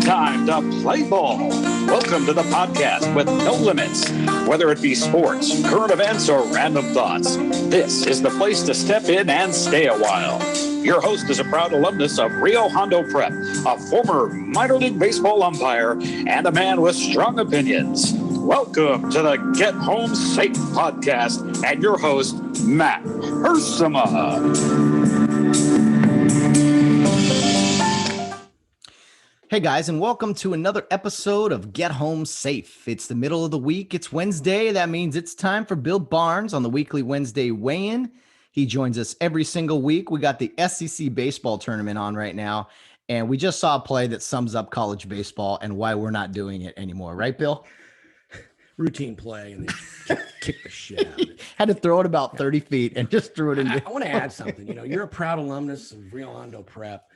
time to play ball. Welcome to the podcast with no limits. Whether it be sports, current events, or random thoughts, this is the place to step in and stay a while. Your host is a proud alumnus of Rio Hondo Prep, a former minor league baseball umpire, and a man with strong opinions. Welcome to the Get Home Safe podcast and your host, Matt Ursama. Hey guys, and welcome to another episode of Get Home Safe. It's the middle of the week. It's Wednesday. That means it's time for Bill Barnes on the weekly Wednesday weigh-in. He joins us every single week. We got the SEC baseball tournament on right now, and we just saw a play that sums up college baseball and why we're not doing it anymore. Right, Bill? Routine play, and they kick the shit out of it. Had to throw it about 30 feet and just threw it in. I want to add something. You know, you're a proud alumnus of Rio Hondo Prep.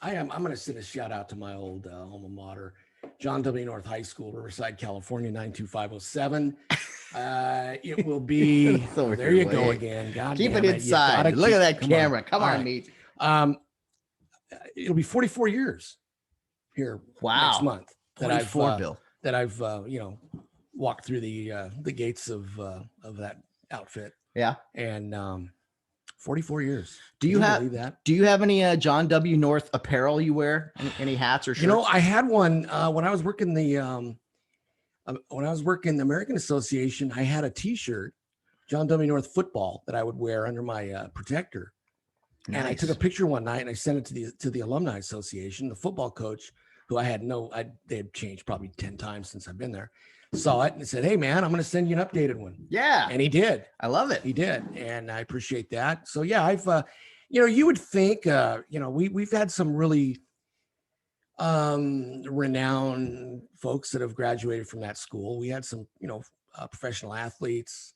I'm going to send a shout out to my old alma mater, John W. North High School, Riverside, California, 92507. It will be, there you go again. God keep it inside. Look at that camera. Come on, meet. It'll be 44 years here next month that I've walked through the gates of that outfit. Yeah. And 44 years. Do you have any John W. North apparel you wear? Any hats or shirts? You know, I had one when I was working the American Association. I had a T-shirt, John W. North football, that I would wear under my protector. Nice. And I took a picture one night and I sent it to the Alumni Association. The football coach, who they had changed probably 10 times since I've been there, saw it and said, "Hey man, I'm going to send you an updated one." Yeah. And he did. I love it. He did. And I appreciate that. So yeah, I've, you would think, we've had some really renowned folks that have graduated from that school. We had some, professional athletes,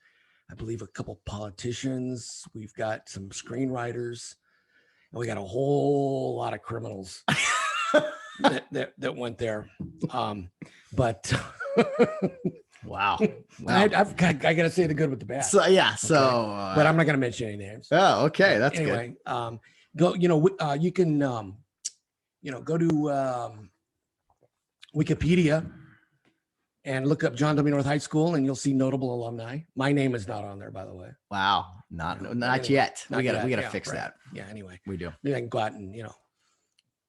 I believe a couple politicians. We've got some screenwriters, and we got a whole lot of criminals that went there. But wow. I got to say the good with the bad. So yeah. Okay? So, but I'm not going to mention any names. Oh, okay. That's anyway, good. You can, go to Wikipedia and look up John W. North High School, and you'll see notable alumni. My name is not on there, by the way. Wow. Not yet. We gotta fix that. Yeah. Anyway, we do. Maybe I can go out and,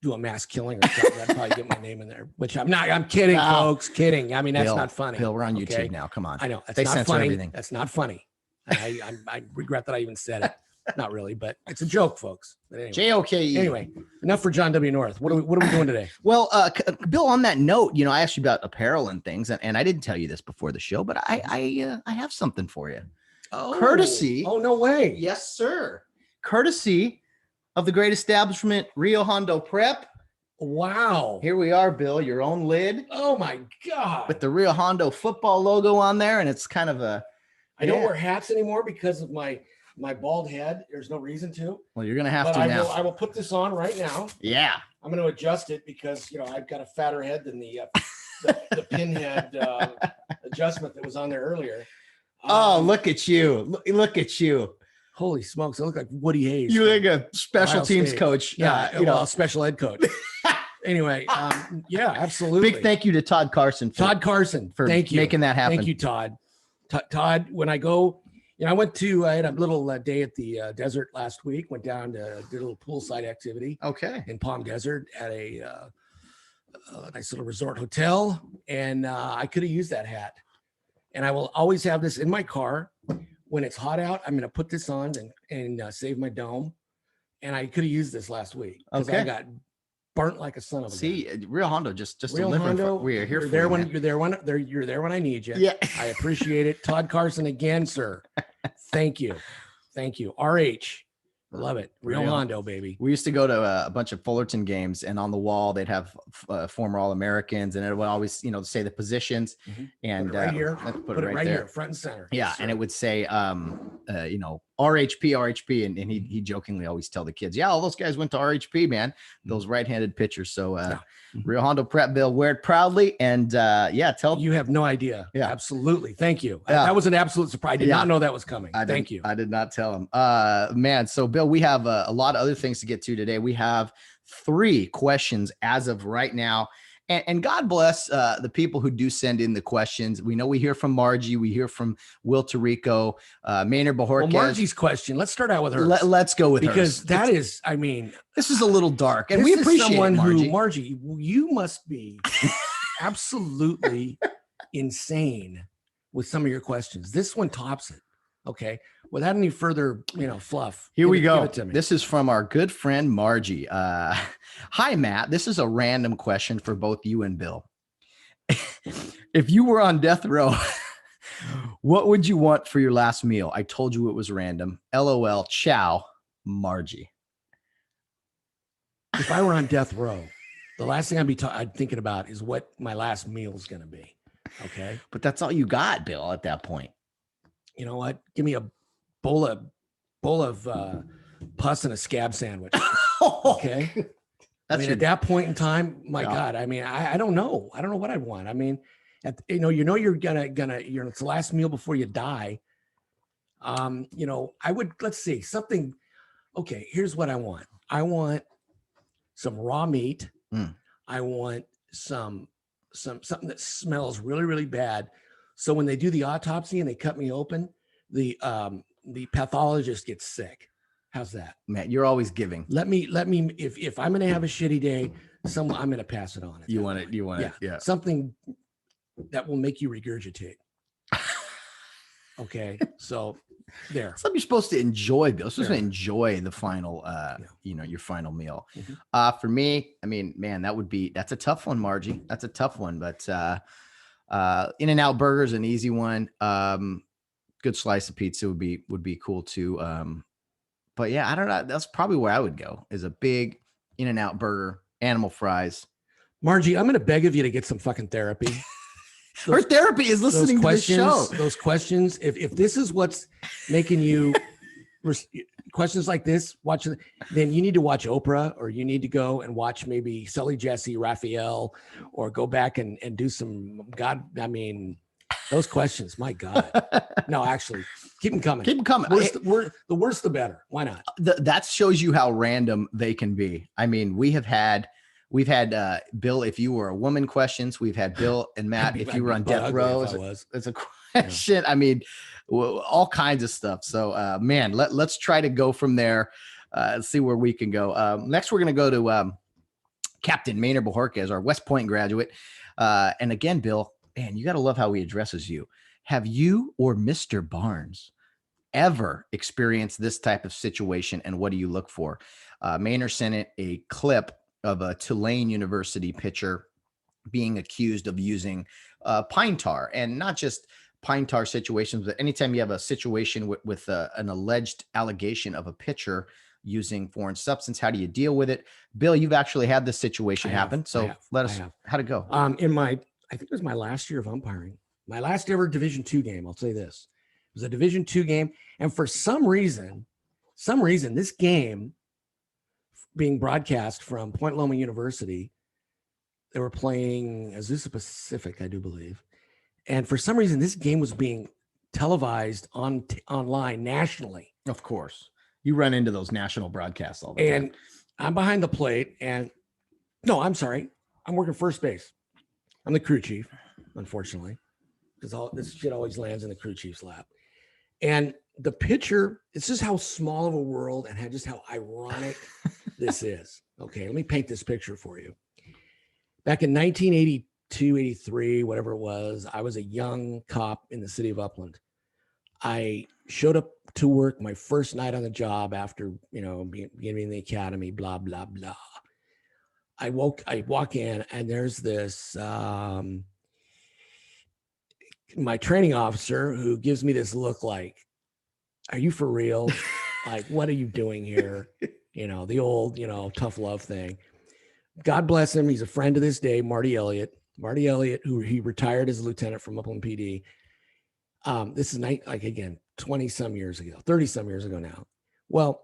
do a mass killing or something. I'd probably get my name in there, which I'm not. I'm kidding, folks. Kidding. I mean, that's not funny. Bill, we're on YouTube now. Come on. I know. They censor funny. everything. That's not funny. I regret that I even said it. Not really, but it's a joke, folks. But anyway. J-O-K-E. Anyway, enough for John W. North. What are we doing today? Well, Bill, on that note, I asked you about apparel and things, and I didn't tell you this before the show, but I have something for you. Oh, courtesy. Oh, no way. Yes, sir. Courtesy of the great establishment, Rio Hondo Prep. Wow. Here we are, Bill, your own lid. Oh my God. With the Rio Hondo football logo on there. And it's kind of I don't wear hats anymore because of my bald head. There's no reason to. Well, you're going to have to now. I will put this on right now. Yeah. I'm going to adjust it because, I've got a fatter head than the pinhead adjustment that was on there earlier. Oh, look at you. Look at you. Holy smokes. I look like Woody Hayes. You look like a special teams coach. Yeah. Special ed coach. Anyway. Yeah, absolutely. Big thank you to Todd Carson. For making that happen. Thank you, Todd. Todd, when I go, I had a little day at the desert last week, went down to did a little poolside activity. Okay. In Palm Desert at a nice little resort hotel. And I could have used that hat. And I will always have this in my car. When it's hot out, I'm going to put this on and save my dome. And I could have used this last week because I got burnt like a son of a gun. See, Rio Hondo just Real Hondo, we are here for there you, when you're there when I need you. Yeah, I appreciate it. Todd Carson again, sir. Thank you. RH. Love it. Real Hondo, baby. We used to go to a bunch of Fullerton games, and on the wall they'd have former All-Americans, and it would always, say the positions. Mm-hmm. And put it right here. Put it right there, here, front and center. Yeah, yes, and it would say, RHP, and he jokingly always tell the kids, yeah, all those guys went to RHP, man, those right-handed pitchers. So Rio Hondo Prep, Bill, wear it proudly, and tell you have no idea. Yeah, absolutely. Thank you. That was an absolute surprise. I did not know that was coming. Thank you. I did not tell him. Man, so Bill, we have a lot of other things to get to today. We have 3 questions as of right now. And God bless the people who do send in the questions. We know we hear from Margie, we hear from Will Tarico, Maynard Bajorquez. Well, Margie's question. Let's start out with her. Let's go with because hers. that is, I mean, this is a little dark, and this we is appreciate someone it, Margie. who, Margie, you must be absolutely insane with some of your questions. This one tops it. Okay. Without any further, fluff. Here we go. Give it to me. This is from our good friend Margie. Hi, Matt. This is a random question for both you and Bill. If you were on death row, what would you want for your last meal? I told you it was random. LOL. Ciao, Margie. If I were on death row, the last thing I'd thinking about is what my last meal is going to be. Okay. But that's all you got, Bill, at that point. You know what? Give me a bowl of pus and a scab sandwich. Okay. At that point in time, my God, I mean, I don't know. I don't know what I'd want. I mean, you're gonna, it's the last meal before you die. Let's see something. Okay. Here's what I want. I want some raw meat. I want something that smells really, really bad. So when they do the autopsy and they cut me open, the pathologist gets sick. How's that? Matt, you're always giving. Let me, if I'm going to have a shitty day, I'm going to pass it on. You want it. Yeah. Something that will make you regurgitate. Okay. So there. Something you're supposed to enjoy, Bill. You're supposed to enjoy the final, your final meal. Mm-hmm. For me, I mean, man, that's a tough one, Margie. That's a tough one, but In-N-Out Burger is an easy one. Good slice of pizza would be cool too. But yeah, I don't know. That's probably where I would go, is a big In-N-Out Burger, animal fries. Margie, I'm going to beg of you to get some fucking therapy. Her therapy is listening to the show. Those questions, if this is what's making you questions like this, then you need to watch Oprah, or you need to go and watch maybe Sully Jesse, Raphael, or go back and do some those questions, my God. No, actually, keep them coming. Keep them coming. The worse, the better. Why not? That shows you how random they can be. I mean, we've had Bill, if you were a woman, questions. We've had Bill and Matt, if you were on death row. It's a question. Yeah. I mean, all kinds of stuff. So, man, let's try to go from there. See where we can go. Next, we're going to go to Captain Maynard Bajorquez, our West Point graduate. And again, Bill, man, you got to love how he addresses you. Have you or Mr. Barnes ever experienced this type of situation, and what do you look for? Maynard sent it a clip of a Tulane University pitcher being accused of using pine tar, and not just pine tar situations, but anytime you have a situation with an alleged allegation of a pitcher using foreign substance, how do you deal with it? Bill, you've actually had this situation happen. So let us, how'd it go? I think it was my last year of umpiring, my last ever Division II game. I'll say this. It was a Division II game. And for some reason, this game being broadcast from Point Loma University, they were playing Azusa Pacific, I do believe. And for some reason, this game was being televised online nationally. Of course. You run into those national broadcasts all the time. And I'm behind the plate, and no, I'm sorry. I'm working first base. I'm the crew chief, unfortunately, because all this shit always lands in the crew chief's lap. And the pitcher, it's just how small of a world and just how ironic this is. Okay, let me paint this picture for you. Back in 1982, 83, whatever it was, I was a young cop in the city of Upland. I showed up to work my first night on the job after, being in the academy, blah, blah, blah. I walk in, and there's this, my training officer, who gives me this look like, are you for real? Like, what are you doing here? The old, tough love thing. God bless him. He's a friend to this day, Marty Elliott, who he retired as a lieutenant from Upland PD. This is 20 some years ago, 30 some years ago now. Well,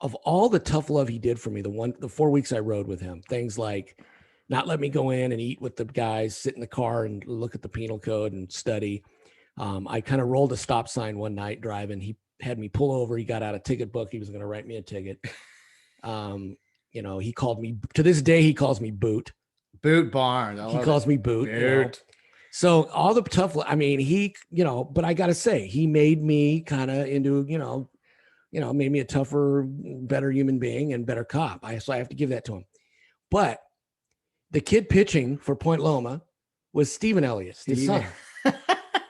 of all the tough love he did for me, the 4 weeks I rode with him, things like not let me go in and eat with the guys, sit in the car and look at the penal code and study. I kind of rolled a stop sign one night driving. He had me pull over. He got out a ticket book. He was going to write me a ticket. He called me, to this day, he calls me Boot. Boot Barnes. I He love calls it. me Boot. You know? Boot. So all the tough, I mean, he, but I got to say, he made me kind of into, made me a tougher, better human being and better cop. So I have to give that to him. But the kid pitching for Point Loma was Stephen Elliott, his son.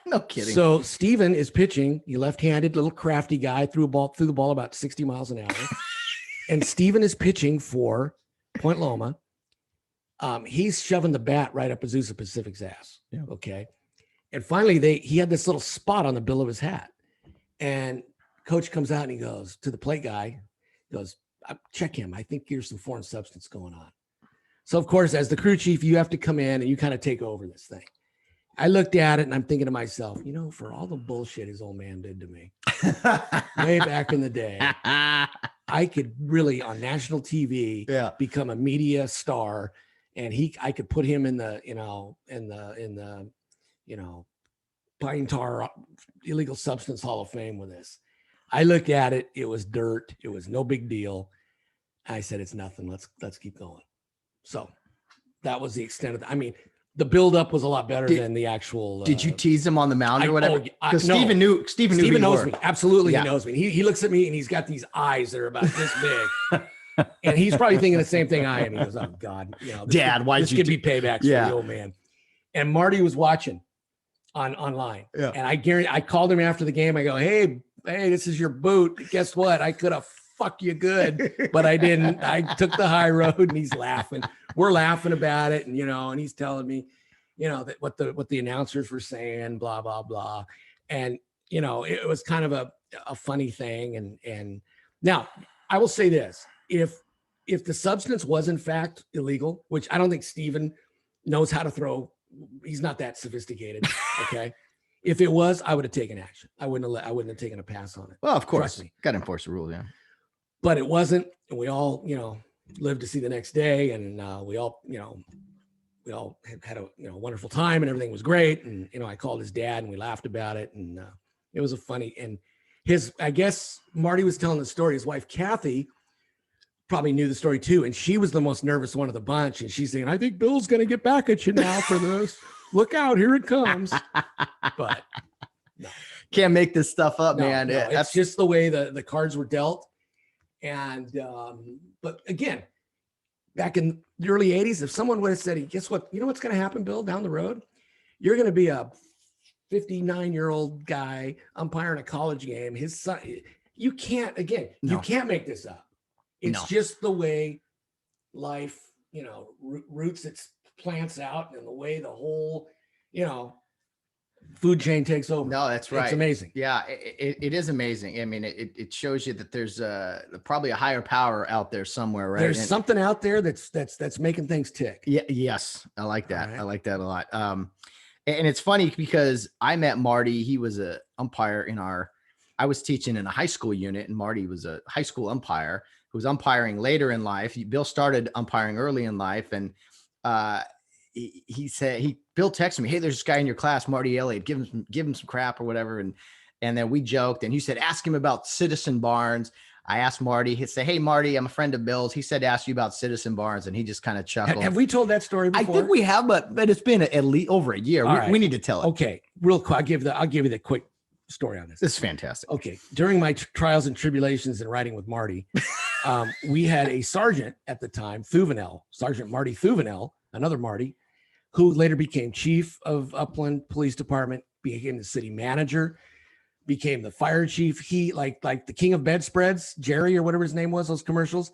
No kidding. So Stephen is pitching. He left-handed, little crafty guy, threw the ball about 60 miles an hour. And Stephen is pitching for Point Loma. He's shoving the bat right up Azusa Pacific's ass. Yeah. Okay. And finally he had this little spot on the bill of his hat. And coach comes out and he goes to the plate guy, goes, check him. I think there's some foreign substance going on. So of course, as the crew chief, you have to come in and you kind of take over this thing. I looked at it and I'm thinking to myself, for all the bullshit his old man did to me way back in the day, I could really on national TV become a media star, and I could put him in the Pine Tar Illegal Substance Hall of Fame with this. I looked at it. It was dirt. It was no big deal. I said, it's nothing. Let's keep going. So that was the extent of the buildup was a lot better than the actual. Did you tease him on the mound or whatever? Because no. Stephen knows me. Absolutely. Yeah. He knows me. He looks at me and he's got these eyes that are about this big. And he's probably thinking the same thing I am. He goes, oh God, Dad, why this could be paybacks for the old man. And Marty was watching online. Yeah. And I called him after the game. I go, hey, this is your Boot. Guess what? I could have fucked you good, but I didn't. I took the high road, and he's laughing. We're laughing about it. And, and he's telling me, that what the announcers were saying, blah, blah, blah. And, it was kind of a funny thing. And now I will say this, if the substance was in fact illegal, which I don't think Stephen knows how to throw, he's not that sophisticated. Okay. If it was, I would have taken action. I wouldn't have taken a pass on it. Well, of course, got to enforce the rule. Yeah. But it wasn't. And we all, lived to see the next day. And we all had a wonderful time and everything was great. And, I called his dad and we laughed about it. And it was and I guess Marty was telling the story. His wife, Kathy, probably knew the story too. And she was the most nervous one of the bunch. And she's saying, I think Bill's going to get back at you now for this. Look out, here it comes. But no. Can't make this stuff up, man. No, it's just the way the cards were dealt. And, but again, back in the early 80s, if someone would have said, guess what, what's going to happen, Bill, down the road? You're going to be a 59-year-old guy umpiring a college game. His son, you can't make this up. It's just the way life, roots its plants out and the way the whole, food chain takes over. No, that's right. It's amazing. Yeah, it is amazing. I mean, it shows you that there's probably a higher power out there somewhere, right? There's something out there that's making things tick. Yeah. Yes. I like that. Right. I like that a lot. And it's funny because I met Marty. He was a umpire I was teaching in a high school unit, and Marty was a high school umpire who was umpiring later in life. Bill started umpiring early in life, and Bill texted me, hey, there's this guy in your class, Marty Elliott, give him some crap or whatever. And then we joked, and he said, ask him about Citizen Barnes. I asked Marty, he'd say, hey, Marty, I'm a friend of Bill's. He said to ask you about Citizen Barnes, and he just kind of chuckled. Have we told that story before? I think we have, but it's been at least over a year. We need to tell it. Okay. Real quick. I'll give you the quick story on this. This is fantastic. Okay. During my trials and tribulations in riding with Marty, we had a sergeant at the time, Sergeant Marty Thuvenel, another Marty, who later became chief of Upland Police Department, became the city manager, became the fire chief. He like the king of bedspreads, Jerry or whatever his name was, those commercials.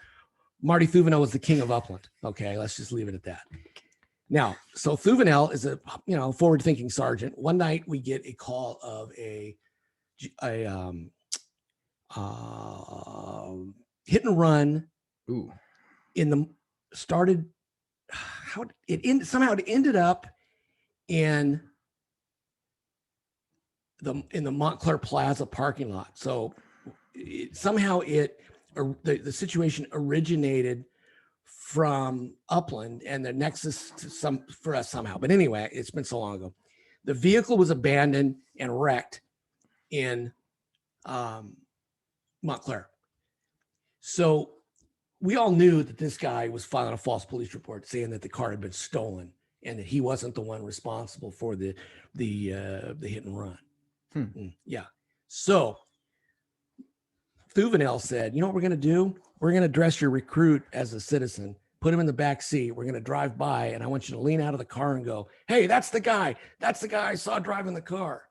Marty Thuvenel was the king of Upland. Okay, let's just leave it at that. Now, so Thuvenel is a forward-thinking sergeant. One night we get a call of a hit and run. Ooh. Somehow it ended up in the Montclair Plaza parking lot. So the situation originated from Upland and the nexus to for us somehow. But anyway, it's been so long ago. The vehicle was abandoned and wrecked in Montclair. So we all knew that this guy was filing a false police report saying that the car had been stolen and that he wasn't the one responsible for the hit and run. Yeah. So Thuvenel said, you know what we're going to do? We're going to dress your recruit as a citizen, put him in the back seat. We're going to drive by, and I want you to lean out of the car and go, hey, that's the guy. That's the guy I saw driving the car.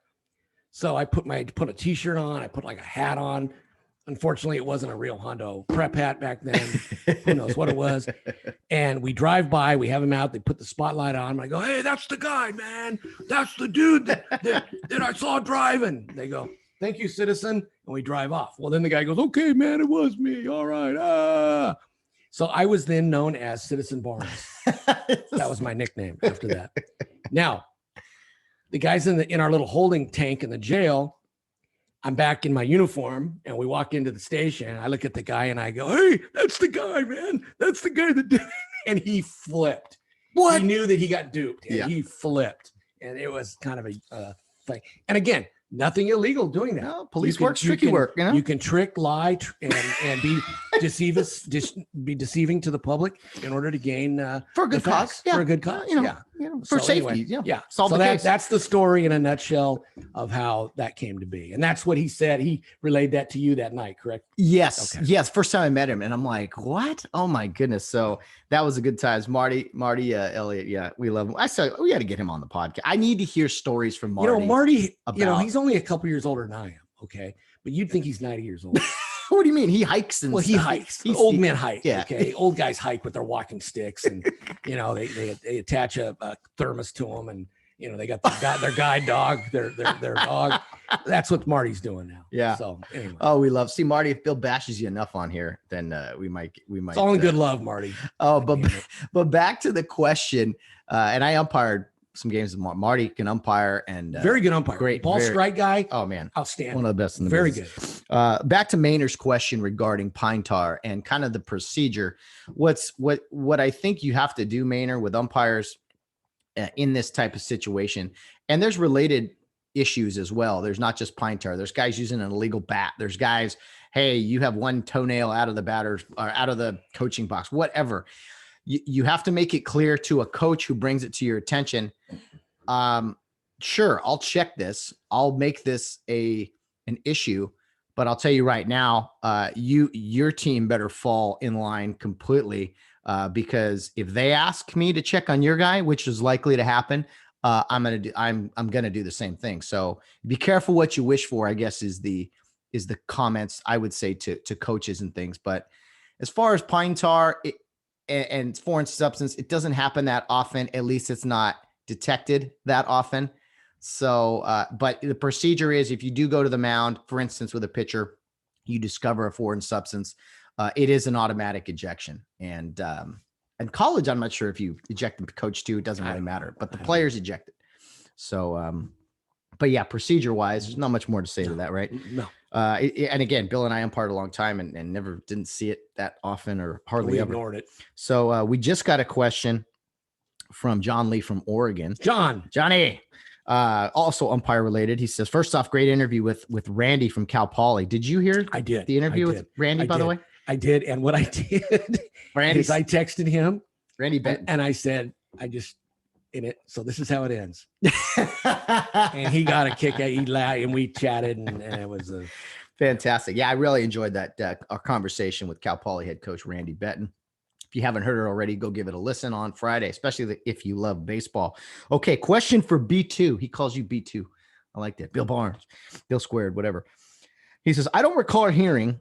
So I put a t-shirt on. I put like a hat on. Unfortunately, it wasn't a Rio Hondo Prep hat back then. Who knows what it was? And we drive by. We have him out. They put the spotlight on. I go, hey, that's the guy, man. That's the dude that I saw driving. They go, thank you, citizen. And we drive off. Well, then the guy goes, okay, man, it was me. All right. So I was then known as Citizen Barnes. That was my nickname after that. Now, the guys in our little holding tank in the jail, I'm back in my uniform and we walk into the station. I look at the guy and I go, hey, that's the guy, man. That's the guy that did it. And he flipped. What? He knew that he got duped and he flipped. And it was kind of a thing. And again, nothing illegal doing that. No, police work's tricky work. You know? You can trick, lie, and be deceiving to the public in order to gain for a good cause. Yeah. For a good cause. For safety. Yeah. Solve the case. That's the story in a nutshell of how that came to be. And that's what he said. He relayed that to you that night, correct? Yes. Okay. Yes. First time I met him and I'm like, what? Oh my goodness. So that was a good times. Marty, Elliott. Yeah. We love him. I said, we got to get him on the podcast. I need to hear stories from Marty. Marty, he's only a couple years older than I am. Okay. But you'd think he's 90 years old. What do you mean? He hikes and he hikes. Old men hike. Yeah. Okay. Old guys hike with their walking sticks and, they attach a thermos to them and, they got their guide dog, their dog. That's what Marty's doing now. Yeah. So anyway. Oh, see, Marty, if Bill bashes you enough on here, then we might. It's all in good love, Marty. Oh, but back to the question, and I umpired some games with Marty can umpire and very good umpire. Great ball strike guy. Oh man. Outstanding. One of the best in the very business. Good. Back to Maynard's question regarding pine tar and kind of the procedure. What I think you have to do, Maynard, with umpires in this type of situation, and there's related issues as well. There's not just pine tar. There's guys using an illegal bat. There's guys, hey, you have one toenail out of the batters or out of the coaching box, whatever. You have to make it clear to a coach who brings it to your attention. Sure, I'll check this. I'll make this an issue, but I'll tell you right now, your team better fall in line completely because if they ask me to check on your guy, which is likely to happen, I'm gonna do the same thing. So be careful what you wish for, I guess is the comments I would say to coaches and things. But as far as pine tar and foreign substance, it doesn't happen that often. At least it's not detected that often. So, but the procedure is if you do go to the mound, for instance, with a pitcher, you discover a foreign substance, it is an automatic ejection. And college, I'm not sure if you eject the coach too, it doesn't really matter, but the players eject it. So, but yeah, procedure wise, there's not much more to say to that, right? No. And again, Bill and I umpired a long time and never didn't see it that often or hardly ever. Ignored it. So we just got a question from John Lee from Oregon. Johnny. Also umpire related. He says, first off, great interview with Randy from Cal Poly. Did you hear I did. the interview with Randy, by the way? I did. And what I did is I texted him, Randy Benton, and I said, in it. So this is how it ends. And he got a kick out. He laughed and we chatted and it was fantastic. Yeah, I really enjoyed that our conversation with Cal Poly head coach Randy Benton. If you haven't heard it already, go give it a listen on Friday, especially if you love baseball. Okay, question for B2. He calls you B2. I like that. Bill Barnes, Bill Squared, whatever. He says, I don't recall hearing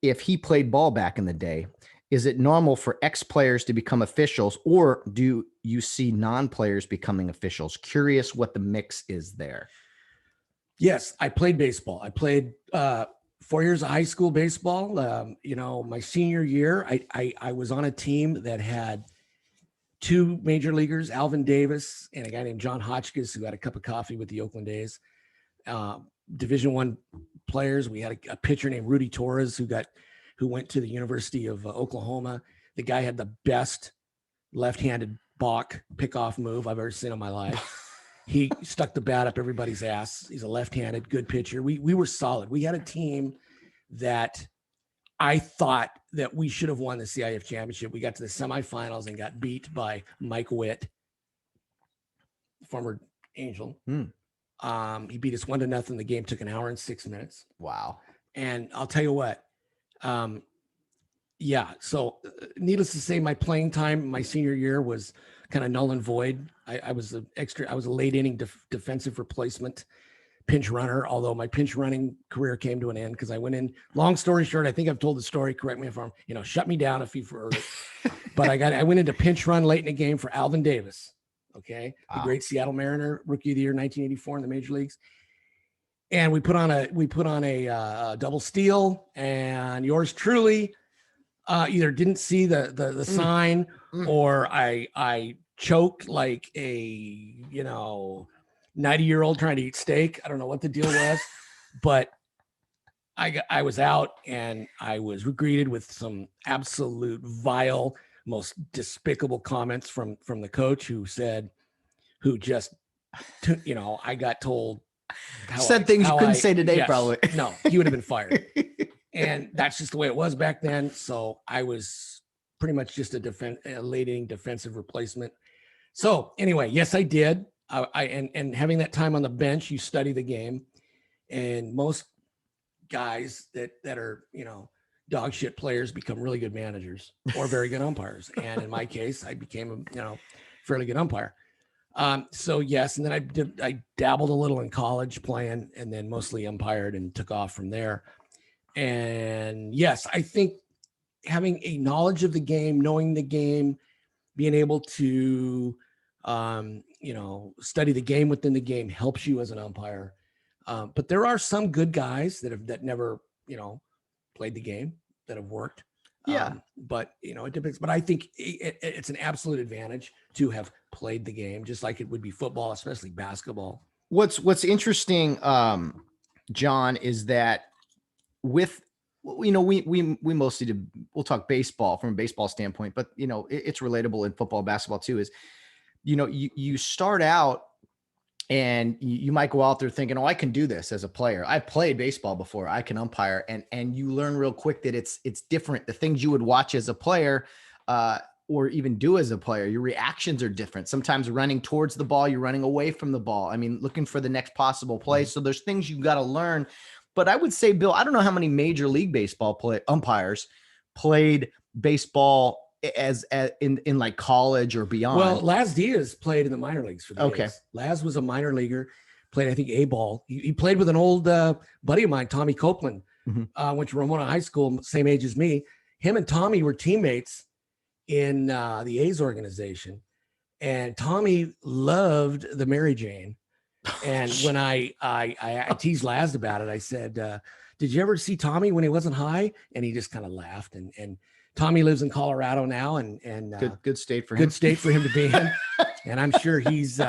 if he played ball back in the day. Is it normal for ex-players to become officials, or do you see non-players becoming officials? Curious what the mix is there. Yes, I played baseball. I played 4 years of high school baseball. My senior year, I was on a team that had two major leaguers, Alvin Davis and a guy named John Hotchkiss, who had a cup of coffee with the Oakland A's. Division I players. We had a pitcher named Rudy Torres who went to the University of Oklahoma. The guy had the best left-handed balk pickoff move I've ever seen in my life. He stuck the bat up everybody's ass. He's a left-handed, good pitcher. We were solid. We had a team that I thought that we should have won the CIF championship. We got to the semifinals and got beat by Mike Witt, former Angel. He beat us 1-0. The game took 1 hour and 6 minutes. Wow. And I'll tell you what, so needless to say, my playing time my senior year was kind of null and void. I was a late inning defensive replacement pinch runner, although my pinch running career came to an end because I went in, long story short, I think I've told the story, correct me if I'm, shut me down if you've heard it, but I went into pinch run late in the game for Alvin Davis. Okay. Wow. The great Seattle Mariner, rookie of the year, 1984 in the major leagues. And we put on a double steal, and yours truly either didn't see the sign or I choked like a 90-year-old trying to eat steak. I don't know what the deal was, but I was out, and I was greeted with some absolute vile, most despicable comments from the coach who I got told things you couldn't say today. Yes, probably. No, he would have been fired. And that's just the way it was back then. So I was pretty much just a late inning defensive replacement. So anyway, yes, I did. And having that time on the bench, you study the game, and most guys that are, dog shit players become really good managers or very good umpires. And in my case, I became a, fairly good umpire. So yes. And then I dabbled a little in college playing, and then mostly umpired and took off from there. And yes, I think having a knowledge of the game, knowing the game, being able to, study the game within the game helps you as an umpire. But there are some good guys that never, played the game that have worked. Yeah. But it depends. But I think it's an absolute advantage to have played the game, just like it would be football, especially basketball. What's interesting, John, is that we mostly we'll talk baseball from a baseball standpoint, but it's relatable in football, basketball too, is, you start out and you might go out there thinking, oh, I can do this as a player. I played baseball before, I can umpire. And you learn real quick that it's different. The things you would watch as a player, or even do as a player, your reactions are different. Sometimes running towards the ball, you're running away from the ball. I mean, looking for the next possible play. So there's things you've got to learn. But I would say, Bill, I don't know how many Major League Baseball umpires played baseball as in like college or beyond. Well, Laz Diaz played in the minor leagues for the A's. Laz was a minor leaguer, played, I think, A-ball. He played with an old buddy of mine, Tommy Copeland, went to Ramona High School, same age as me. Him and Tommy were teammates in the A's organization. And Tommy loved the Mary Jane. And when I teased Laz about it, I said, did you ever see Tommy when he wasn't high? And he just kind of laughed. And Tommy lives in Colorado now, and good state for him. Good state for him to be in. And I'm sure he's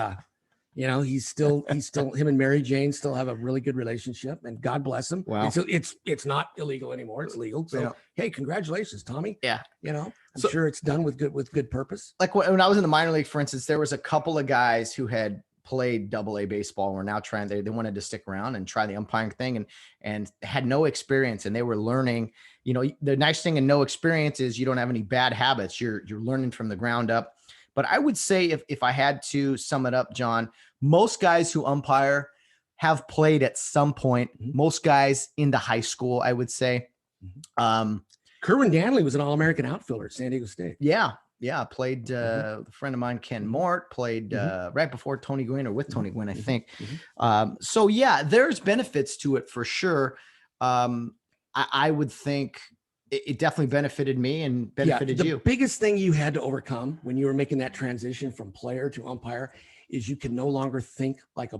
he's still him and Mary Jane still have a really good relationship, and God bless him. Wow. So it's not illegal anymore. It's legal. So hey, congratulations, Tommy. Yeah. I'm sure it's done with good purpose. Like when I was in the minor league, for instance, there was a couple of guys who had played AA baseball, were now trying, they wanted to stick around and try the umpiring thing, and had no experience, and they were learning. The nice thing in no experience is you don't have any bad habits. You're learning from the ground up. But I would say if I had to sum it up, John, most guys who umpire have played at some point. Most guys into high school, I would say. Kerwin Danley was an All-American outfielder at San Diego State. Yeah, played a friend of mine, Ken Mort, played right before Tony Gwynn, or with Tony Gwynn, I think. So yeah, there's benefits to it for sure. I would think it definitely benefited me and benefited you. The biggest thing you had to overcome when you were making that transition from player to umpire is you can no longer think like a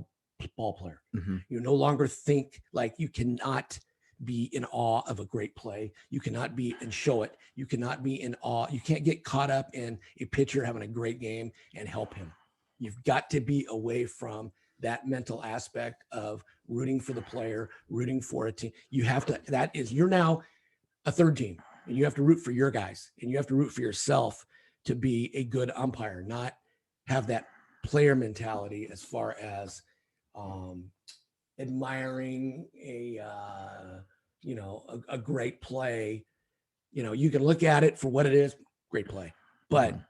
ball player. You no longer think like, you cannot be in awe of a great play. You cannot be and show it. You cannot be in awe. You can't get caught up in a pitcher having a great game and help him. You've got to be away from that mental aspect of rooting for the player, rooting for a team. You have to, you're now a third team, and you have to root for your guys, and you have to root for yourself to be a good umpire, not have that player mentality as far as admiring a great play You can look at it for what it is. Great play. But Mhm.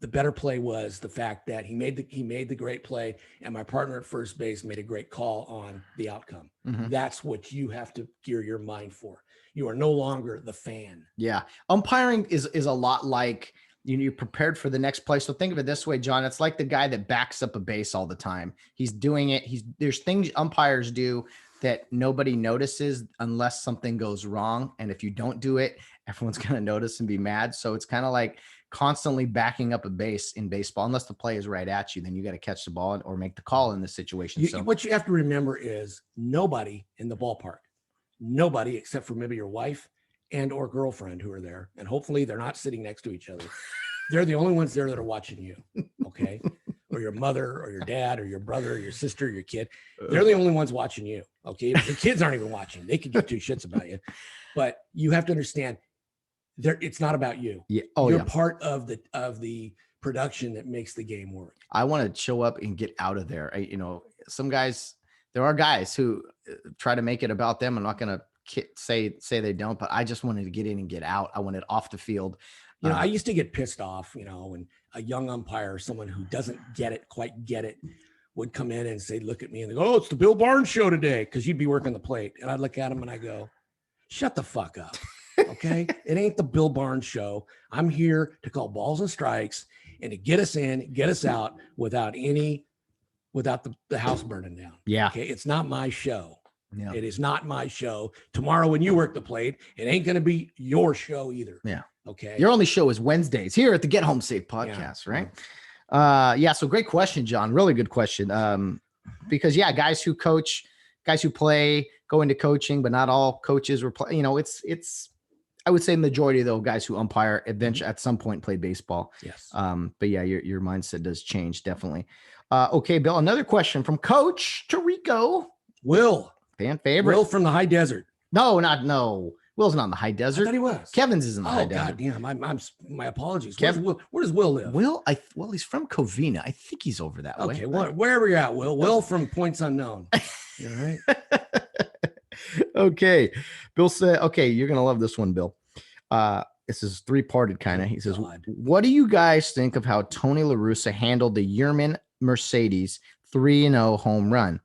the better play was the fact that he made the great play, and my partner at first base made a great call on the outcome. Mhm. That's what you have to gear your mind for. You are no longer the fan. Yeah. Umpiring is a lot like you're prepared for the next play. So think of it this way, John. It's like the guy that backs up a base all the time. He's doing it. There's things umpires do that nobody notices unless something goes wrong. And if you don't do it, everyone's going to notice and be mad. So it's kind of like constantly backing up a base in baseball. Unless the play is right at you, then you got to catch the ball or make the call in this situation. So What you have to remember is nobody in the ballpark, nobody except for maybe your wife and or girlfriend who are there, and hopefully they're not sitting next to each other. They're the only ones there that are watching you, okay? Or your mother or your dad or your brother or your sister or your kid. They're the only ones watching you, okay? The kids aren't even watching. They could give two shits about you. But you have to understand, it's not about you. yeah. Oh, You're yeah. part of the production that makes the game work. I want to show up and get out of there. Some guys, there are guys who try to make it about them. I'm not going to say they don't, but I just wanted to get in and get out. I wanted off the field. I used to get pissed off, when a young umpire, someone who doesn't quite get it, would come in and say, look at me, and they go, oh, it's the Bill Barnes show today, because you'd be working the plate. And I'd look at him and I go, shut the fuck up. Okay. It ain't the Bill Barnes show. I'm here to call balls and strikes and to get us in, get us out without the house burning down. Yeah. Okay. It's not my show. Yeah. It is not my show. Tomorrow when you work the plate, it ain't going to be your show either. Yeah. Okay. Your only show is Wednesdays here at the Get Home Safe podcast, right? Yeah. So great question, John. Really good question. Because guys who coach, guys who play, go into coaching, but not all coaches were playing. It's I would say majority though guys who umpire eventually at some point played baseball. Yes. But yeah, your mindset does change definitely. Okay, Bill. Another question from Coach Tarico. Will. Fan favorite. Will from the high desert. No. Will's not in the high I desert. thought he was. Kevin's is in the high Oh desert. God damn! I'm my apologies. Kev- Where does Will live? Will, he's from Covina. I think he's over that way. Okay, wherever you're at, Will from Points Unknown. You all right? Okay. Bill said, okay, you're going to love this one, Bill. This is three-parted kind of. He says, God. what do you guys think of how Tony La Russa handled the Yerman Mercedes 3-0 home run?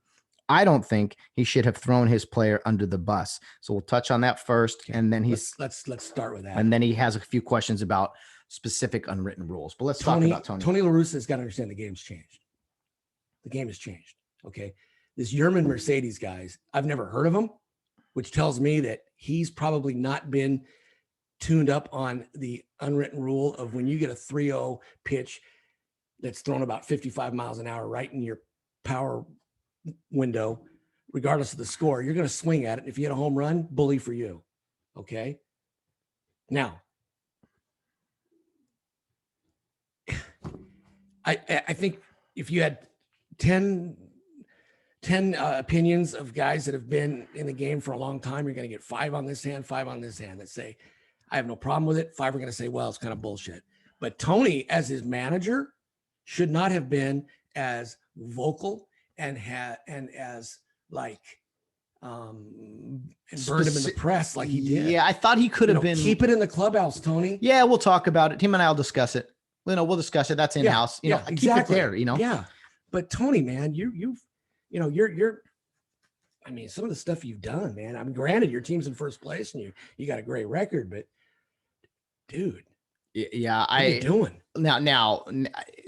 I don't think he should have thrown his player under the bus. So we'll touch on that first. Okay. And then let's start with that. And then he has a few questions about specific unwritten rules, but let's talk about Tony. Tony La Russa has got to understand the game's changed. The game has changed. Okay. This Yerman Mercedes guys, I've never heard of him, which tells me that he's probably not been tuned up on the unwritten rule of when you get a 3-0 pitch that's thrown about 55 miles an hour right in your power window, regardless of the score, you're going to swing at it. If you hit a home run, bully for you. Okay. Now, I think if you had 10 opinions of guys that have been in the game for a long time, you're going to get 5 on this hand, 5 on this hand that say, I have no problem with it. 5 are going to say, well, it's kind of bullshit. But Tony, as his manager, should not have been as vocal and as like and burned him in the press like he did. Yeah, I thought he could have been. Keep it in the clubhouse, Tony. Yeah, we'll talk about it. Him and I'll discuss it. We'll discuss it. That's in house. Exactly. Keep it there. Yeah. But Tony, man, you're. I mean, some of the stuff you've done, man. I mean, granted, your team's in first place and you got a great record, but dude. Yeah, what are you doing now,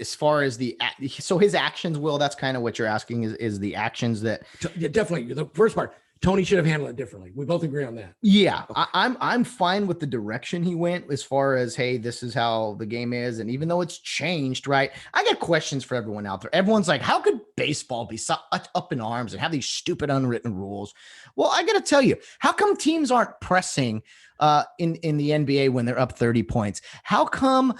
as far as so his actions, Will, that's kind of what you're asking is the actions that. Yeah, definitely. The first part, Tony should have handled it differently. We both agree on that. Yeah, okay. I'm fine with the direction he went as far as, hey, this is how the game is. And even though it's changed, right? I got questions for everyone out there. Everyone's like, how could baseball be so up in arms and have these stupid unwritten rules? Well, I got to tell you, how come teams aren't pressing in the NBA when they're up 30 points? How come,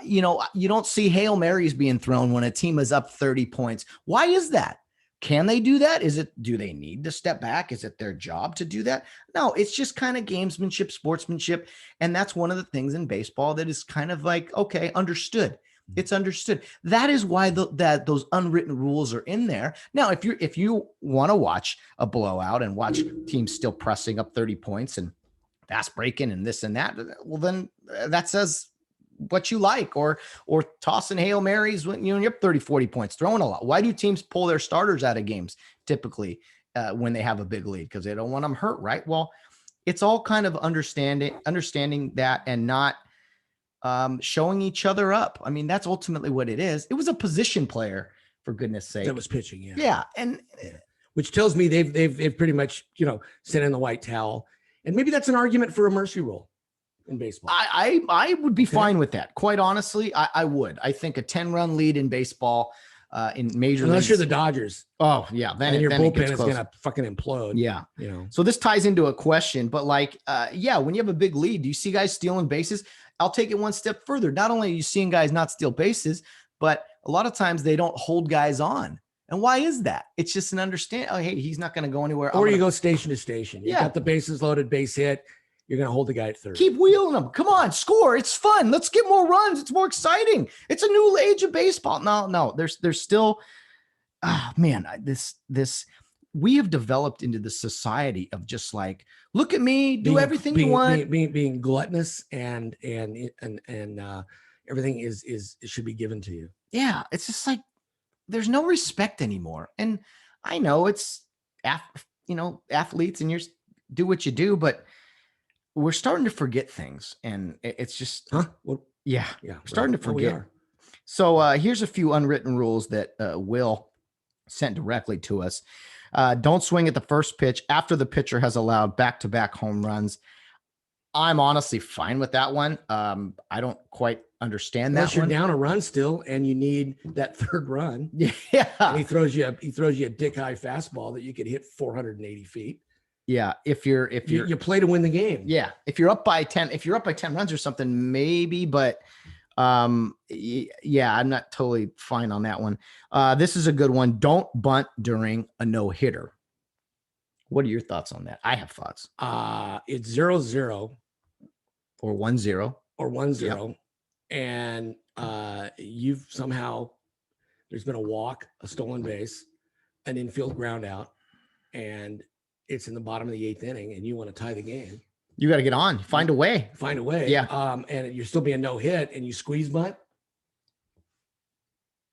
you don't see Hail Marys being thrown when a team is up 30 points? Why is that? Can they do that? Do they need to step back? Is it their job to do that? No, it's just kind of gamesmanship, sportsmanship. And that's one of the things in baseball that is kind of like, okay, understood. It's understood. That is why that those unwritten rules are in there. Now, if you want to watch a blowout and watch teams still pressing up 30 points and fast breaking and this and that. Well, then that says what you like, or tossing Hail Marys when you're up 30, 40 points, throwing a lot. Why do teams pull their starters out of games typically when they have a big lead? Because they don't want them hurt, right? Well, it's all kind of understanding that and not showing each other up. I mean, that's ultimately what it is. It was a position player, for goodness sake. That was pitching. Yeah. Yeah. And which tells me they've pretty much, sent in the white towel. And maybe that's an argument for a mercy rule in baseball. I would be fine with that. Quite honestly, I would. I think a 10-run lead in baseball in major unless leagues, you're the Dodgers. Oh yeah. Then your bullpen is going to fucking implode. Yeah. So this ties into a question, but when you have a big lead, do you see guys stealing bases? I'll take it one step further. Not only are you seeing guys not steal bases, but a lot of times they don't hold guys on. And why is that? It's just an understand. Oh, hey, he's not going to go anywhere. Or you go station to station. You got the bases loaded, base hit. You're going to hold the guy at third. Keep wheeling them. Come on, score. It's fun. Let's get more runs. It's more exciting. It's a new age of baseball. No. There's still, we have developed into the society of just like, look at me, do everything you want. Being gluttonous and everything is should be given to you. Yeah, it's just like there's no respect anymore. And I know it's athletes and you do what you do, but we're starting to forget things, and it's just we're starting to forget. So here's a few unwritten rules that Will sent directly to us. Don't swing at the first pitch after the pitcher has allowed back-to-back home runs. I'm honestly fine with that one. I don't quite understand Unless that you're one. down a run still and you need that third run. Yeah. And he throws you a dick high fastball that you could hit 480 feet. Yeah. If you play to win the game. Yeah. If you're up by 10 runs or something, maybe, but I'm not totally fine on that one. This is a good one. Don't bunt during a no-hitter. What are your thoughts on that? I have thoughts. It's 0-0 or 1-0 or 1-0. Yep. And you've somehow, there's been a walk, a stolen base, an infield ground out, and it's in the bottom of the 8th inning and you want to tie the game. You got to get on, find a way. Yeah. And you're still being no hit and you squeeze bunt.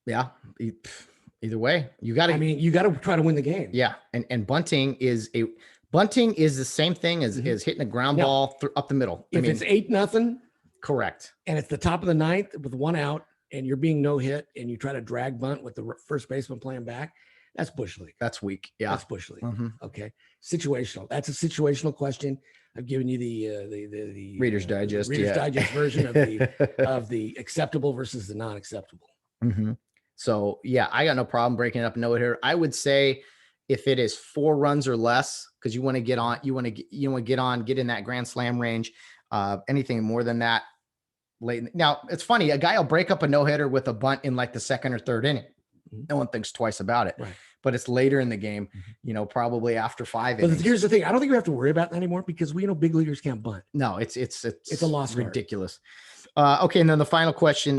Yeah. Either way, you got to try to win the game. Yeah. And bunting is the same thing as hitting a ground ball up the middle. It's 8-0. Correct. And it's the top of the 9th with one out and you're being no hit and you try to drag bunt with the first baseman playing back. That's bush league. That's weak. Yeah. That's bush league. Mm-hmm. Okay. Situational. That's a situational question. I've given you the Reader's Digest, Digest version of the acceptable versus the non-acceptable. Mm-hmm. So yeah, I got no problem breaking it up no hitter. I would say if it is 4 runs or less, because you want to get on, get in that grand slam range. Anything more than that, late. Now it's funny. A guy will break up a no hitter with a bunt in like the 2nd or 3rd inning. No one thinks twice about it, right? But it's later in the game, probably after 5 innings. But here's the thing. I don't think we have to worry about that anymore because we know big leaguers can't bunt. No, it's a loss. Ridiculous. Okay. And then the final question,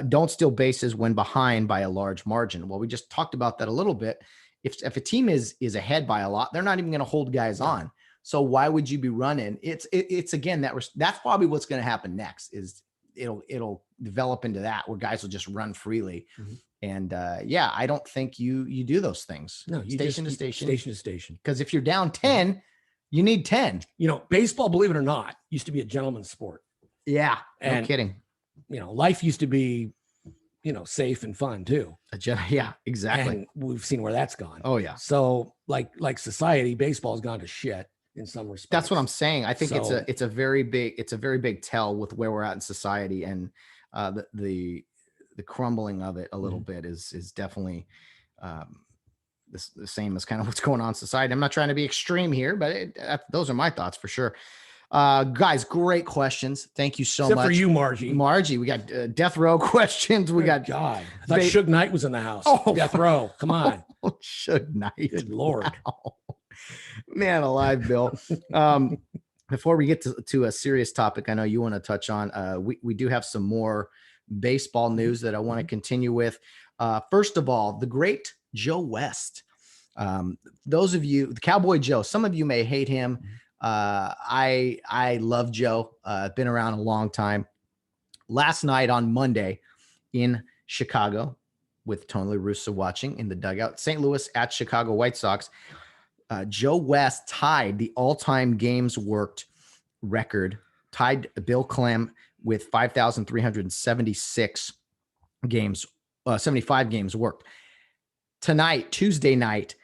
don't steal bases when behind by a large margin. Well, we just talked about that a little bit. If a team is ahead by a lot, they're not even going to hold guys on. So why would you be running? It's again, that's probably what's going to happen next is it'll develop into that where guys will just run freely. Mm-hmm. And I don't think you do those things. No, station to station. Because if you're down 10, you need 10. Baseball, believe it or not, used to be a gentleman's sport. Yeah, no kidding. Life used to be, safe and fun too. Yeah, exactly. And we've seen where that's gone. Oh yeah. So like society, baseball's gone to shit in some respects. That's what I'm saying. I think it's a very big tell with where we're at in society, and the crumbling of it a little bit is definitely the same as kind of what's going on in society. I'm not trying to be extreme here, but those are my thoughts for sure. Guys, great questions. Thank you so much. For you, Margie. We got death row questions. We got God. I thought Suge Knight was in the house. Death row. Come on. Suge Knight. Good Lord. Wow. Man alive, Bill. Before we get to a serious topic, I know you want to touch on, we do have some more baseball news that I want to continue with. First of all, the great Joe West. Those of you, the Cowboy Joe, some of you may hate him. I love Joe. Been around a long time. Last night on Monday in Chicago with Tony La Russa watching in the dugout, St. Louis at Chicago White Sox. Joe West tied the all-time games worked record, tied Bill Clem with 5,376 games, 75 games worked. Tonight, Tuesday night,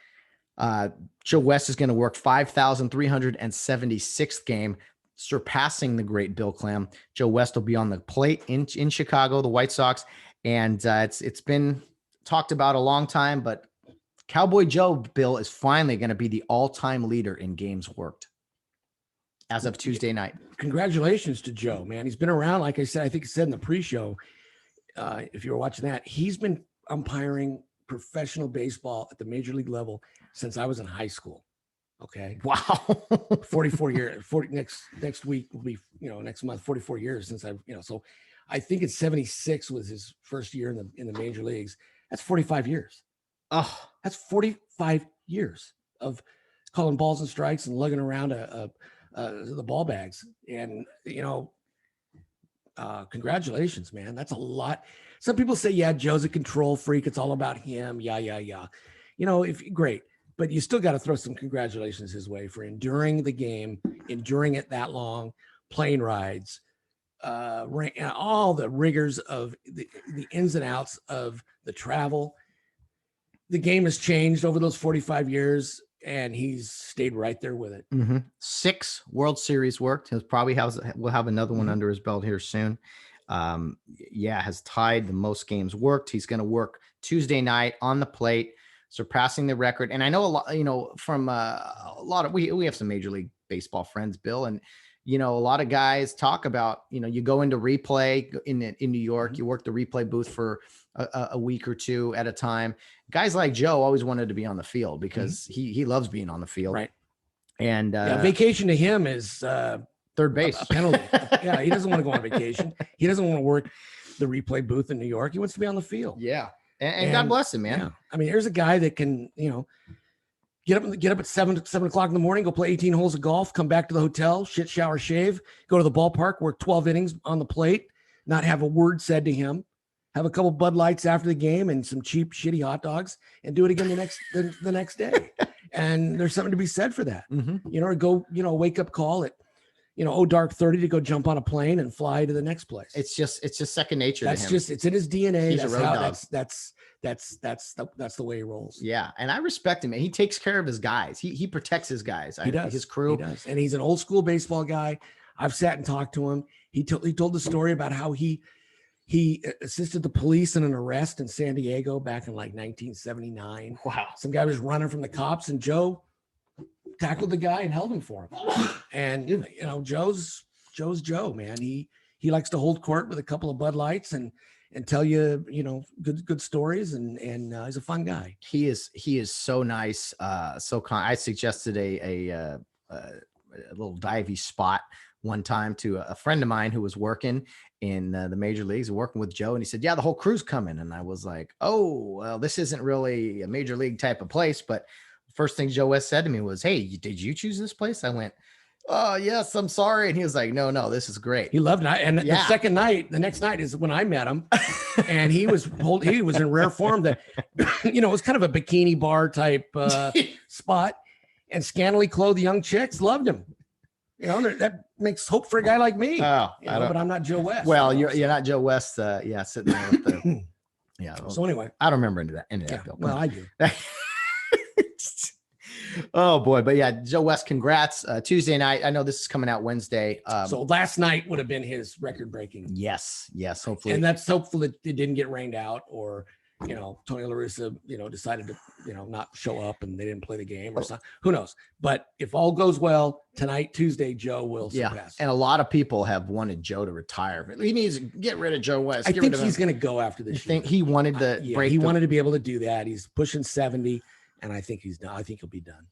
Joe West is going to work 5,376th game, surpassing the great Bill Clem. Joe West will be on the plate in Chicago, the White Sox, and it's been talked about a long time, but Cowboy Joe, Bill, is finally going to be the all-time leader in games worked as of Tuesday night. Congratulations to Joe, man. He's been around, like I said, I think I said in the pre-show, if you were watching that, he's been umpiring professional baseball at the major league level since I was in high school. Okay. Wow. 44 years, next week will be, next month, 44 years since so I think it's 76 was his first year in the major leagues. That's 45 years. Oh, that's 45 years of calling balls and strikes and lugging around the ball bags. And, congratulations, man. That's a lot. Some people say, yeah, Joe's a control freak. It's all about him. Yeah. Great. But you still got to throw some congratulations his way for enduring the game, enduring it that long, plane rides, all the rigors of the ins and outs of the travel. The game has changed over those 45 years, and he's stayed right there with it. 6 World Series worked. He'll probably will have another one under his belt here soon. Has tied the most games worked. He's going to work Tuesday night on the plate, surpassing the record. And I know a lot, from a lot of, we have some Major League Baseball friends, Bill, and, a lot of guys talk about, you go into replay in New York, you work the replay booth for a week or two at a time. Guys like Joe always wanted to be on the field because he loves being on the field. Right. And vacation to him is third base, a penalty. Yeah. He doesn't want to go on vacation. He doesn't want to work the replay booth in New York. He wants to be on the field. Yeah. And God bless him, man. Yeah. I mean, here's a guy that can, get up at 7 o'clock in the morning, go play 18 holes of golf, come back to the hotel, shit, shower, shave, go to the ballpark, work 12 innings on the plate, not have a word said to him, have a couple Bud Lights after the game and some cheap, shitty hot dogs, and do it again the next day. And there's something to be said for that. Or go, wake up call at, dark 30 to go jump on a plane and fly to the next place. It's just second nature. That's to him. it's in his DNA. He's a road dog. That's the way he rolls. Yeah. And I respect him. He takes care of his guys. He protects his guys. He does. His crew. He does. And he's an old school baseball guy. I've sat and talked to him. He told the story about how he assisted the police in an arrest in San Diego back in like 1979. Wow. Some guy was running from the cops and Joe tackled the guy and held him for him. And Joe's Joe, man. He likes to hold court with a couple of Bud Lights and tell you, good stories. And he's a fun guy. He is so nice. So kind. I suggested a little divey spot one time to a friend of mine who was working in the major leagues, working with Joe. And he said, yeah, the whole crew's coming. And I was like, oh, well, this isn't really a major league type of place. But first thing Joe West said to me was, hey, did you choose this place? I went, oh, yes, I'm sorry. And he was like, no, this is great. He loved it. And the next night is when I met him, and he was in rare form that, it was kind of a bikini bar type spot, and scantily clothed young chicks loved him. That makes hope for a guy like me. But I'm not Joe West. Well, you're not Joe West. Sitting there with the, So anyway, I don't remember into that. Bill. Well, I do. Oh boy. But yeah, Joe West, congrats. Tuesday night. I know this is coming out Wednesday. So last night would have been his record breaking. Yes. Hopefully. And that's hopeful that it didn't get rained out, or, Tony La Russa, decided to, not show up and they didn't play the game or something. Who knows? But if all goes well tonight, Tuesday, Joe will surpass. And a lot of people have wanted Joe to retire. He needs to get rid of Joe West. I think he's going to go after this. You think he wanted to break? He wanted to be able to do that. He's pushing 70. And I think he's done. I think he'll be done.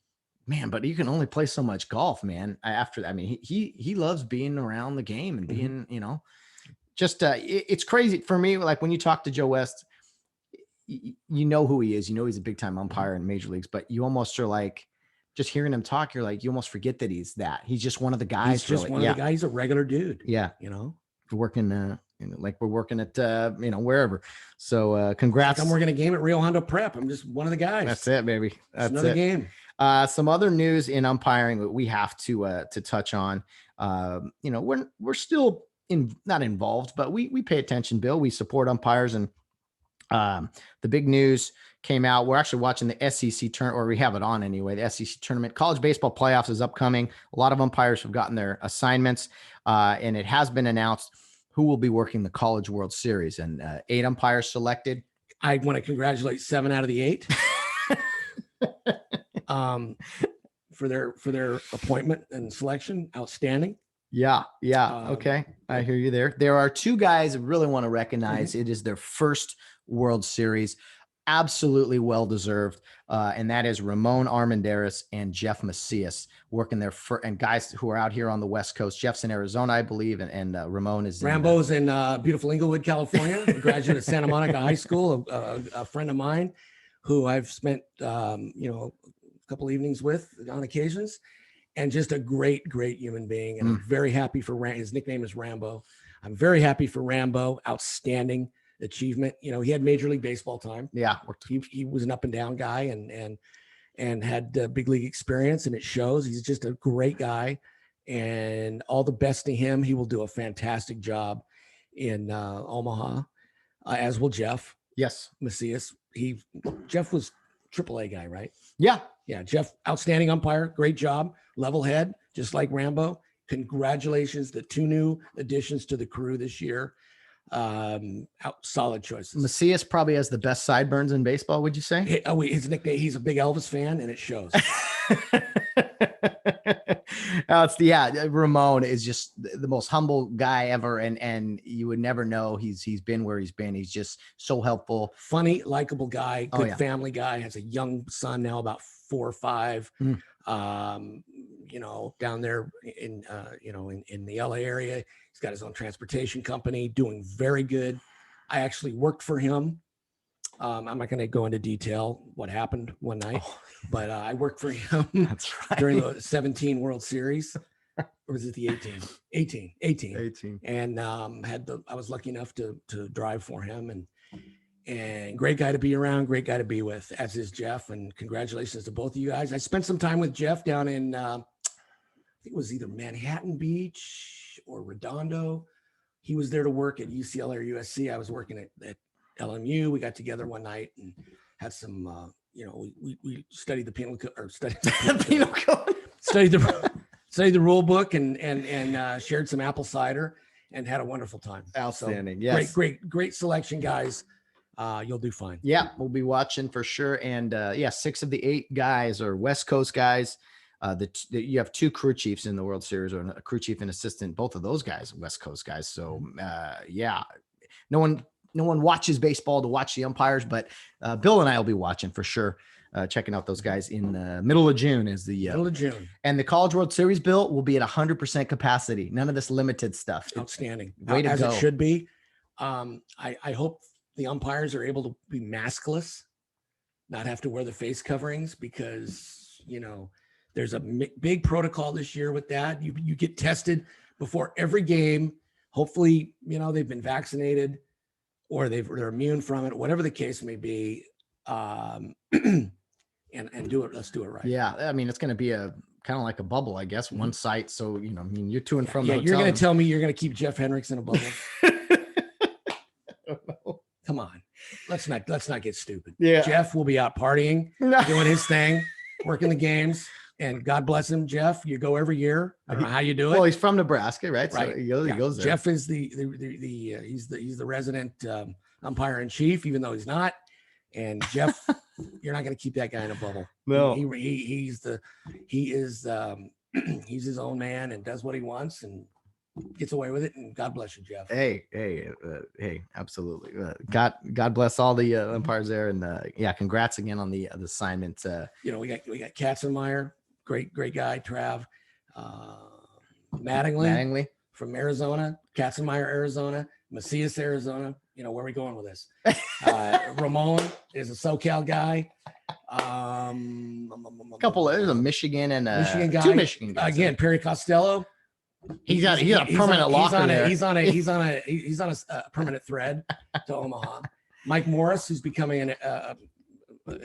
Man, but you can only play so much golf, man. After that, I mean, he loves being around the game and being, it's crazy for me. Like when you talk to Joe West, you know who he is. He's a big time umpire in major leagues, but you almost are like, just hearing him talk, you're like, you almost forget that he's just one of the guys. He's just one of the guys. He's a regular dude. Yeah. Working, like we're working at, wherever. So congrats. Like I'm working a game at Rio Hondo Prep. I'm just one of the guys. That's it, baby. That's another it. game. Some other news in umpiring that we have to touch on. We're still not involved, but we pay attention, Bill. We support umpires, and the big news came out. We're actually watching the SEC tournament, or we have it on anyway. The SEC tournament, college baseball playoffs is upcoming. A lot of umpires have gotten their assignments, and it has been announced who will be working the College World Series, and 8 umpires selected. I want to congratulate 7 out of the 8 for their appointment and selection. Outstanding. Yeah. Okay. I hear you there. There are 2 guys I really want to recognize. It is their first World Series. Absolutely well-deserved. And that is Ramon Armendariz and Jeff Macias working there and guys who are out here on the West Coast. Jeff's in Arizona, I believe. And Ramon is Rambo's in beautiful Inglewood, California, a graduate of Santa Monica High School, a friend of mine who I've spent, a couple evenings with on occasions, and just a great, great human being. And I'm very happy for his nickname is Rambo. I'm very happy for Rambo. Outstanding achievement. He had Major League Baseball time. Yeah. He was an up and down guy and had big league experience, and it shows. He's just a great guy, and all the best to him. He will do a fantastic job in Omaha, as will Jeff. Yes. Macias. Jeff was AAA guy, right? Yeah. Yeah. Jeff, outstanding umpire. Great job. Level head, just like Rambo. Congratulations. The 2 new additions to the crew this year. Solid choices. Macias probably has the best sideburns in baseball, would you say? His nickname, he's a big Elvis fan, and it shows. Ramon is just the most humble guy ever, and you would never know he's been where he's been. He's just so helpful, funny, likable guy, good family guy. Has a young son now, about 4 or 5. Down there in the LA area. He's got his own transportation company, doing very good. I actually worked for him. I'm not going to go into detail what happened one night, but I worked for him. That's right. During the 17 World Series. Or was it the 18? 18. And I was lucky enough to drive for him, and great guy to be around, great guy to be with, as is Jeff. And congratulations to both of you guys. I spent some time with Jeff down in, I think it was either Manhattan Beach or Redondo. He was there to work at UCLA or USC. I was working at LMU. We got together one night and had some, we studied the penal code, or studied the penal code. studied the rule book and shared some apple cider and had a wonderful time. Outstanding. So, yes. Great selection, guys. You'll do fine. Yeah, we'll be watching for sure. And 6 of the 8 guys are West Coast guys. You have 2 crew chiefs in the World Series, or a crew chief and assistant. Both of those guys, West Coast guys. So no one watches baseball to watch the umpires, but Bill and I will be watching for sure. Checking out those guys in the middle of June middle of June. And the College World Series, Bill, will be at 100% capacity. None of this limited stuff. Outstanding. Way to as go. It should be. I hope the umpires are able to be maskless, not have to wear the face coverings, because, there's a big protocol this year with that. You get tested before every game. Hopefully, they've been vaccinated or they're immune from it, whatever the case may be. And do it. Let's do it right. Yeah. I mean, it's going to be a kind of like a bubble, I guess, one site. So, you're to and from the hotel. You're going to tell me you're going to keep Jeff Hendricks in a bubble. Come on. Let's not get stupid. Yeah. Jeff will be out partying, doing his thing, working the games. And God bless him, Jeff. You go every year. I don't know how you do it. Well, he's from Nebraska, right? Right. So he goes there. Jeff is he's the resident umpire in chief, even though he's not. And Jeff, you're not going to keep that guy in a bubble. No, he's his own man and does what he wants and gets away with it. And God bless you, Jeff. Hey, absolutely. God bless all the umpires there, and congrats again on the assignment. We got Katzenmeyer, great guy. Trav, Mattingly from Arizona, Katzenmeyer, Arizona. Macias, Arizona. You know, where are we going with this? Ramon is a SoCal guy. A couple. There's a Michigan and Michigan guy. 2 Michigan guys. Again, Perry Costello. He's got a permanent locker there. He's on a permanent thread to Omaha. Mike Morris, who's becoming a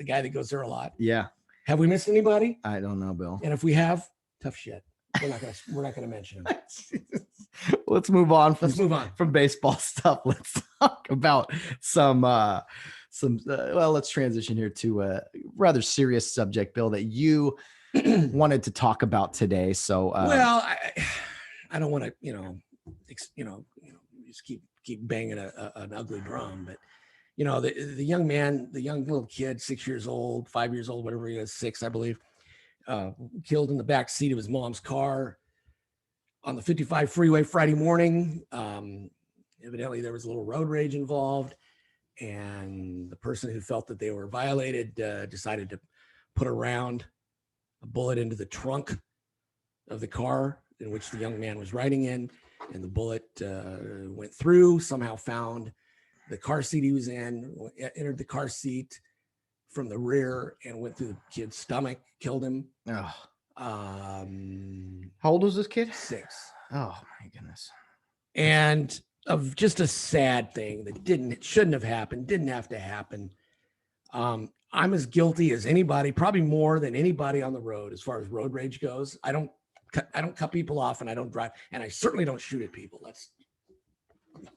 guy that goes there a lot. Yeah. Have we missed anybody? I don't know, Bill. And if we have, tough shit. We're not gonna mention him. Let's move on from baseball stuff. Let's talk about some let's transition here to a rather serious subject, Bill, that you wanted to talk about today. So I don't want to just keep banging an ugly drum, but the young man, the young little kid, 6 years old, 5 years old, whatever he is, 6, I believe, killed in the back seat of his mom's car on the 55 freeway Friday morning. Evidently there was a little road rage involved, and the person who felt that they were violated decided to put a bullet into the trunk of the car in which the young man was riding in, and the bullet went through, somehow found the car seat he was in, entered the car seat from the rear and went through the kid's stomach, killed him. Oh. How old was this kid? 6. Oh my goodness. And of just a sad thing that shouldn't have happened, didn't have to happen. I'm as guilty as anybody, probably more than anybody on the road as far as road rage goes. I don't cut people off, and I don't drive, and I certainly don't shoot at people. Let's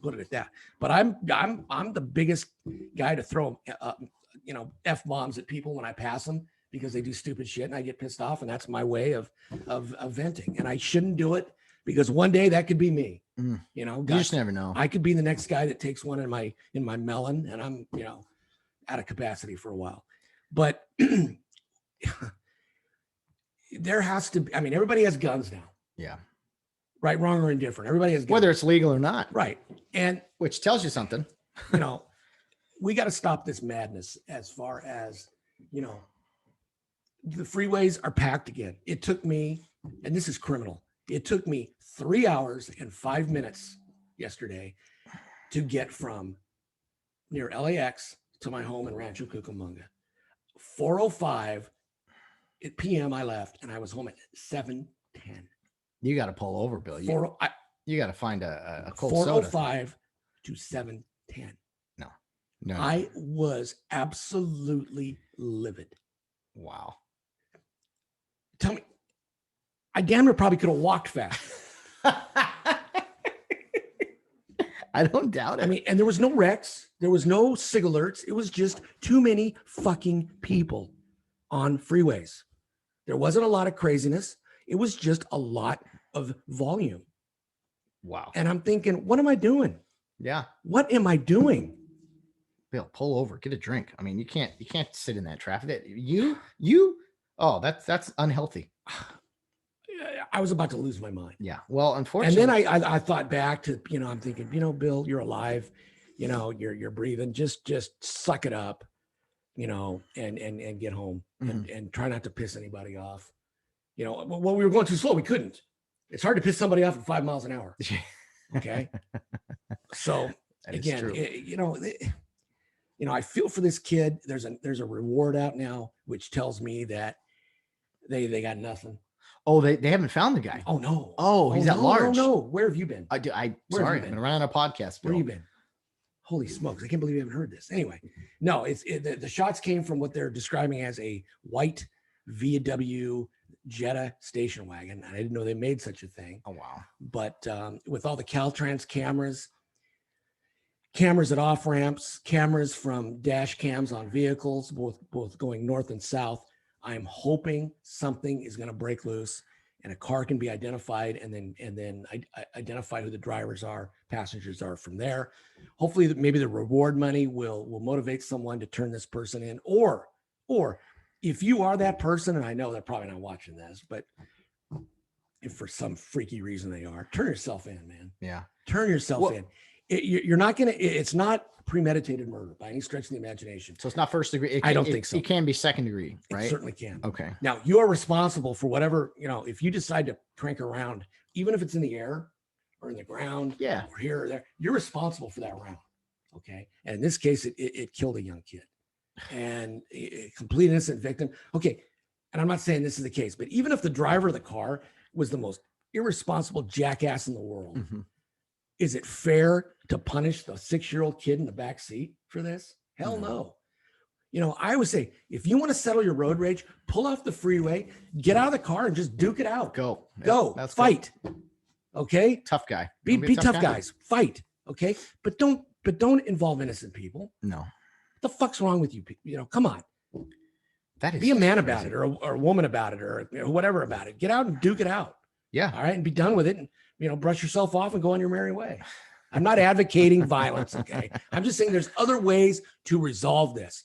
put it at that. But I'm the biggest guy to throw F-bombs at people when I pass them, because they do stupid shit and I get pissed off, and that's my way of venting. And I shouldn't do it, because one day that could be me. You just never know. I could be the next guy that takes one in my melon, and I'm out of capacity for a while. But there has to be, everybody has guns now. Yeah. Right, wrong, or indifferent. Everybody has guns. Whether it's legal or not. Right. And which tells you something. We got to stop this madness as far as, the freeways are packed again. It took me, and this is criminal, it took me 3 hours and 5 minutes yesterday to get from near LAX to my home in Rancho Cucamonga. 4:05 p.m. I left, and I was home at 7:10. You got to pull over, Bill. You got to find a cold 4:05 to 7:10. No. I was absolutely livid. Wow. Tell me, I damn near probably could have walked fast. I don't doubt it. And there was no wrecks. There was no SIG alerts. It was just too many fucking people on freeways. There wasn't a lot of craziness. It was just a lot of volume. Wow. And I'm thinking, what am I doing? Yeah. What am I doing? Bill, pull over, get a drink. You can't sit in that traffic. That's unhealthy. I was about to lose my mind. Yeah. Well, unfortunately. And then I thought back to, I'm thinking, Bill, you're alive, you're breathing, just suck it up, and get home and try not to piss anybody off. When we were going too slow, we couldn't. It's hard to piss somebody off at 5 miles an hour. Okay. So again, I feel for this kid. There's a reward out now, which tells me that they got nothing. Oh, they haven't found the guy. Oh no. Oh, he's at large. No. Where have you been? Sorry, I've been running a podcast. Bill. Where have you been? Holy smokes. I can't believe you haven't heard this. Anyway, no, the shots came from what they're describing as a white VW Jetta station wagon. I didn't know they made such a thing. Oh, wow. But with all the Caltrans cameras at off ramps, cameras from dash cams on vehicles, both going north and south, I'm hoping something is going to break loose and a car can be identified, and then identify who the drivers are, passengers are from there. Hopefully maybe the reward money will motivate someone to turn this person in, or if you are that person, and I know they're probably not watching this, but if for some freaky reason they are, turn yourself in, man. Yeah. Turn yourself in. You're not going to, it's not premeditated murder by any stretch of the imagination. So it's not first degree. I don't think so. It can be second degree, right? It certainly can. Okay. Now you are responsible for whatever, if you decide to crank around, even if it's in the air, or in the ground, Yeah. or here or there. You're responsible for that round. Okay. And in this case, it killed a young kid and a complete innocent victim. Okay. And I'm not saying this is the case, but even if the driver of the car was the most irresponsible jackass in the world, is it fair to punish the 6-year-old kid in the back seat for this? Hell no. You know, I always say, if you want to settle your road rage, pull off the freeway, get out of the car and just duke it out. Go. That's fight. Good. Okay. Tough guy. Be tough guys. Fight. Okay. But don't involve innocent people. No. What the fuck's wrong with you? You know, come on. That is be a man about it, or a woman about it, or whatever about it. Get out and duke it out. Yeah. All right. And be done with it. And, you know, brush yourself off and go on your merry way. I'm not advocating violence. Okay. I'm just saying there's other ways to resolve this.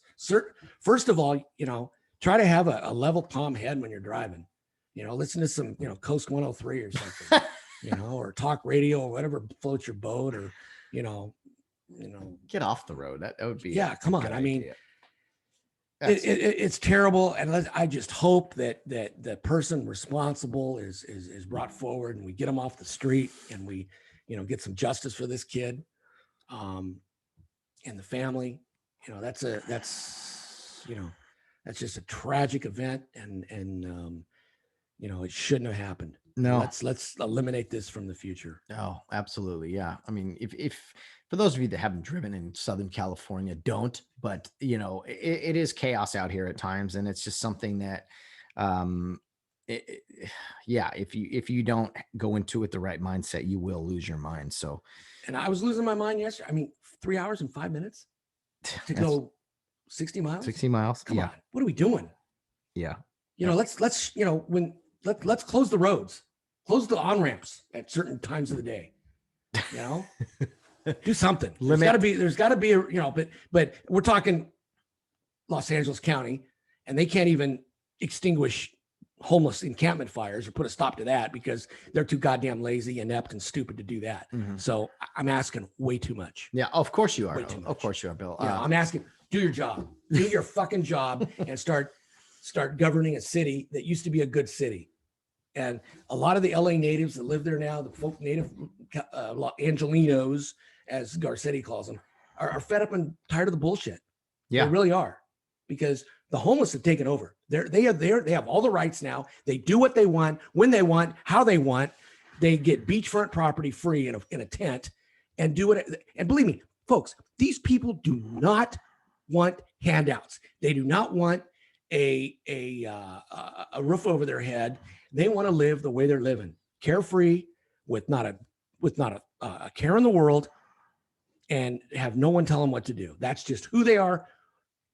First of all, you know, try to have a level calm head when you're driving. You know, listen to some, you know, Coast 103 or something, you know, or talk radio or whatever floats your boat, or, you know, get off the road. That would be. Yeah. Come on. I mean, it's terrible. And I just hope that the person responsible is brought forward, and we get them off the street, and we, you know, get some justice for this kid, and the family. You know, that's just a tragic event, and you know, it shouldn't have happened. No, let's eliminate this from the future. Oh, absolutely. Yeah. I mean, if for those of you that haven't driven in Southern California, don't, but you know, it is chaos out here at times. And it's just something that, yeah, if you don't go into it the right mindset, you will lose your mind. So, and I was losing my mind yesterday. I mean, 3 hours and 5 minutes to go 60 miles. 60 miles. Come on. What are we doing? Yeah. You know, let's, you know, let's close the roads, close the on-ramps at certain times of the day, you know, do something. There's gotta be, you know, but we're talking Los Angeles County, and they can't even extinguish homeless encampment fires or put a stop to that because they're too goddamn lazy, inept, and stupid to do that. So I'm asking way too much. Yeah, of course you are. Of course you are, Bill. Yeah, I'm asking, do your job, do your fucking job, and start governing a city that used to be a good city. And a lot of the LA natives that live there now, the folk native Angelinos, as Garcetti calls them, are fed up and tired of the bullshit. Yeah, they really are, because the homeless have taken over. They have all the rights now. They do what they want, when they want, how they want. They get beachfront property free in a tent, and do it. And believe me, folks, these people do not want handouts. They do not want a roof over their head. They want to live the way they're living, carefree, with not a care in the world, and have no one tell them what to do. That's just who they are,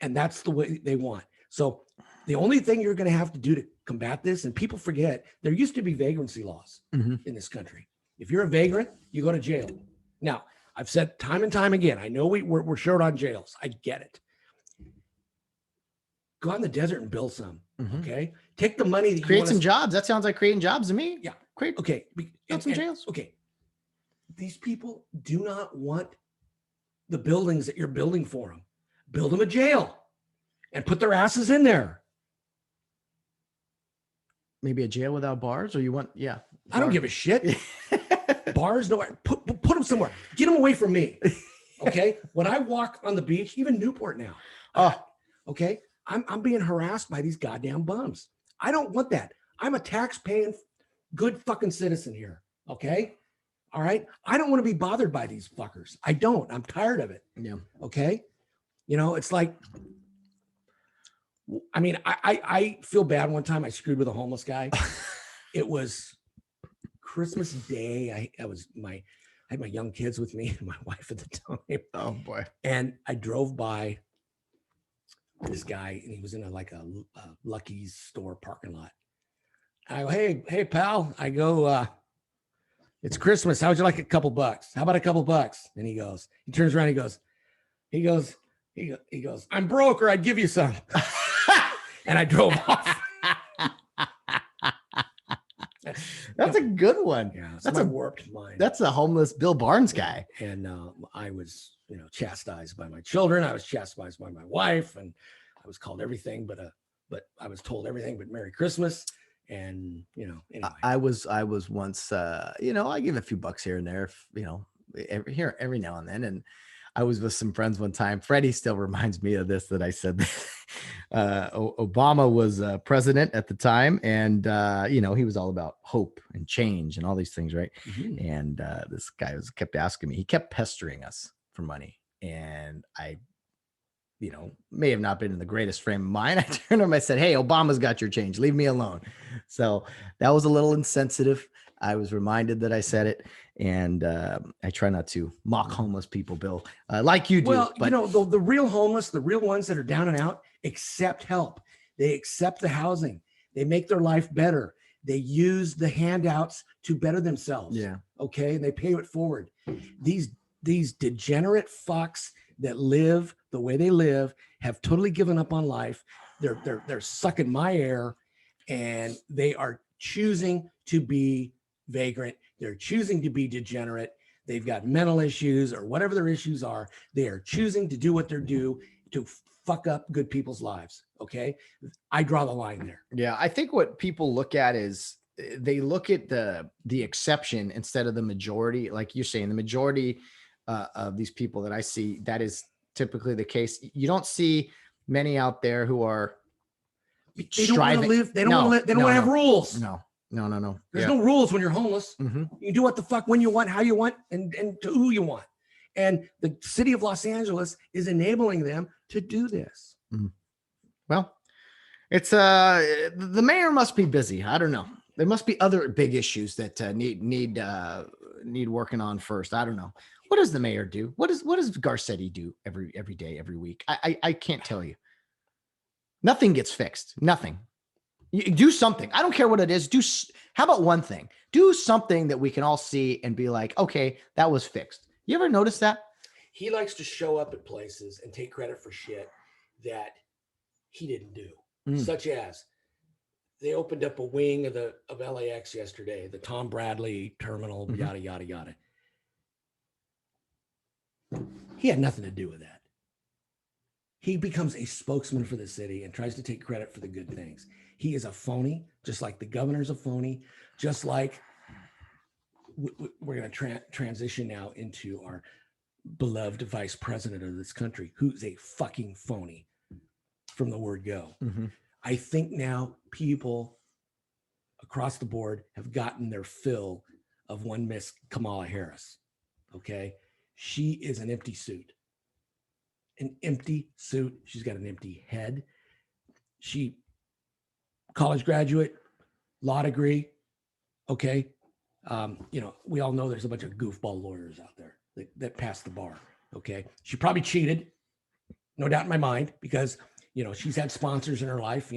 and that's the way they want. So the only thing you're going to have to do to combat this, and people forget, there used to be vagrancy laws in this country. If you're a vagrant, you go to jail. Now, I've said time and time again, I know we're short on jails. I get it. Go out in the desert and build some. Okay. Take the money that create some jobs. That sounds like creating jobs to me. Yeah. Great. Okay. Build some jails. Okay. These people do not want the buildings that you're building for them. Build them a jail and put their asses in there. Maybe a jail without bars, or you want, yeah. I don't give a shit. Bars, nowhere. Put them somewhere. Get them away from me. Okay. When I walk on the beach, even Newport now. Okay. I'm being harassed by these goddamn bums. I don't want that. I'm a tax-paying, good fucking citizen here. Okay. All right. I don't want to be bothered by these fuckers. I don't. I'm tired of it. Yeah. Okay. You know, it's like, I mean, I feel bad. One time I screwed with a homeless guy. It was Christmas Day. I had my young kids with me and my wife at the time. Oh boy. And I drove by this guy, and he was in a Lucky's store parking lot. I go, hey pal. I go, it's Christmas. How would you like a couple bucks? How about a couple bucks? And he turns around, he goes, I'm broke, or I'd give you some. And I drove off. That's a good one. Yeah, that's a a warped mind. That's a homeless Bill Barnes guy. And I was, chastised by my children. I was chastised by my wife, and I was called everything but I was told everything but Merry Christmas. And, anyway. I was once, I give a few bucks here and there, every now and then. And I was with some friends one time. Freddie still reminds me of this, that I said Obama was president at the time. And, he was all about hope and change and all these things. Right. Mhm. And this guy kept asking me, he kept pestering us for money. And I, may have not been in the greatest frame of mind. I turned to him, I said, "Hey, Obama's got your change. Leave me alone." So that was a little insensitive. I was reminded that I said it. And I try not to mock homeless people, Bill, like you do. Well, but the real homeless, the real ones that are down and out, accept help. They accept the housing. They make their life better. They use the handouts to better themselves. Yeah. Okay. And they pay it forward. These degenerate fucks that live the way they live have totally given up on life. They're sucking my air, and they are choosing to be vagrant. They're choosing to be degenerate. They've got mental issues or whatever their issues are. They are choosing to do what they're due to fuck up good people's lives. Okay. I draw the line there. Yeah. I think what people look at is they look at the exception instead of the majority. Like you're saying, the majority of these people that I see, that is typically the case. You don't see many out there who are They don't want to live. They don't want to live. They don't want to have rules. No. There's no rules when you're homeless. Mm-hmm. You do what the fuck, when you want, how you want, and to who you want. And the city of Los Angeles is enabling them to do this. Mm-hmm. Well, it's the mayor must be busy. I don't know. There must be other big issues that need working on first. I don't know. What does the mayor do? What does Garcetti do every day, every week? I can't tell you. Nothing gets fixed. Nothing. You do something. I don't care what it is. How about one thing? Do something that we can all see and be like, okay, that was fixed. You ever notice that? He likes to show up at places and take credit for shit that he didn't do, such as they opened up a wing of LAX yesterday, the Tom Bradley terminal, yada, yada, yada. He had nothing to do with that. He becomes a spokesman for the city and tries to take credit for the good things. He is a phony, just like the governor's a phony, just like we're going to transition now into our beloved vice president of this country, who's a fucking phony from the word go. Mm-hmm. I think now people across the board have gotten their fill of one Miss Kamala Harris. Okay. She is an empty suit. An empty suit. She's got an empty head. She college graduate, law degree. Okay. We all know there's a bunch of goofball lawyers out there that pass the bar. Okay. She probably cheated. No doubt in my mind, because, she's had sponsors in her life.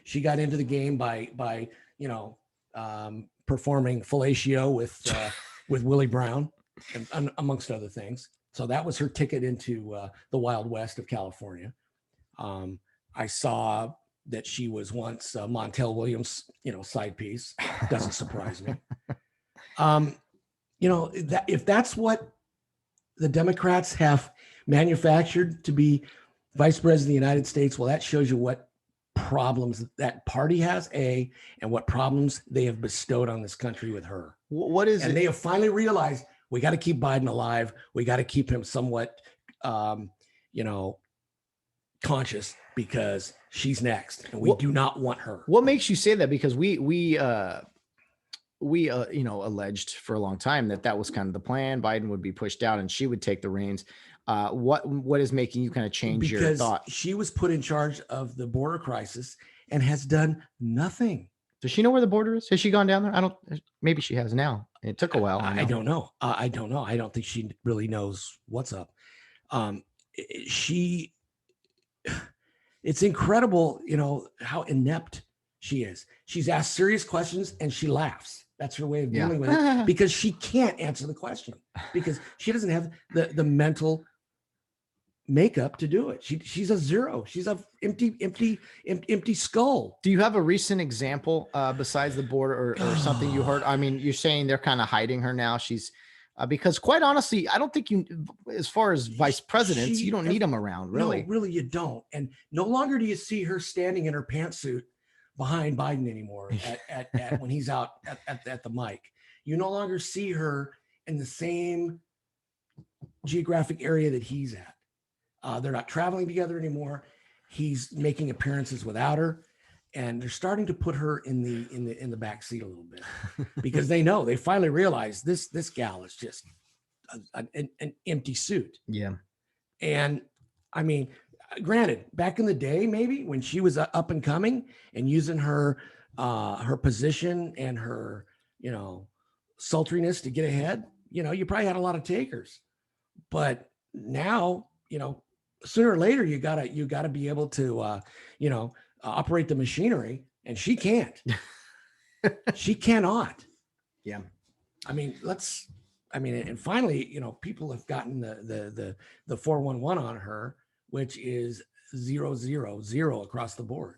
She got into the game by performing fellatio with Willie Brown and amongst other things. So that was her ticket into the Wild West of California. I saw that she was once Montel Williams, side piece. Doesn't surprise me. That if that's what the Democrats have manufactured to be vice president of the United States, well, that shows you what problems that party has, and what problems they have bestowed on this country with her. What is it? And they have finally realized, we got to keep Biden alive. We got to keep him somewhat, conscious, because she's next, and we do not want her. What makes you say that? Because we alleged for a long time that was kind of the plan. Biden would be pushed out and she would take the reins. What is making you kind of change your thought? She was put in charge of the border crisis and has done nothing. Does she know where the border is? Has she gone down there? Maybe she has now. It took a while. I don't know. I don't know. I don't think she really knows what's up. It's incredible, how inept she is. She's asked serious questions and she laughs. That's her way of dealing with it, because she can't answer the question, because she doesn't have the mental makeup to do it. She's a zero. She's a empty skull. Do you have a recent example besides the border or something you heard? I mean, you're saying they're kind of hiding her now. She's because quite honestly, I don't think as far as vice presidents, you don't need them around, really. No, really, you don't. And no longer do you see her standing in her pantsuit behind Biden anymore at when he's out at the mic. You no longer see her in the same geographic area that he's at. They're not traveling together anymore. He's making appearances without her, and they're starting to put her in the back seat a little bit because they finally realize this gal is just an empty suit. Yeah. And I mean, granted, back in the day, maybe when she was up and coming and using her position and her, sultriness to get ahead, you probably had a lot of takers. But now, sooner or later, you gotta be able to, operate the machinery, and she can't. She cannot. Yeah. And finally, people have gotten the 411 on her, which is 000 across the board.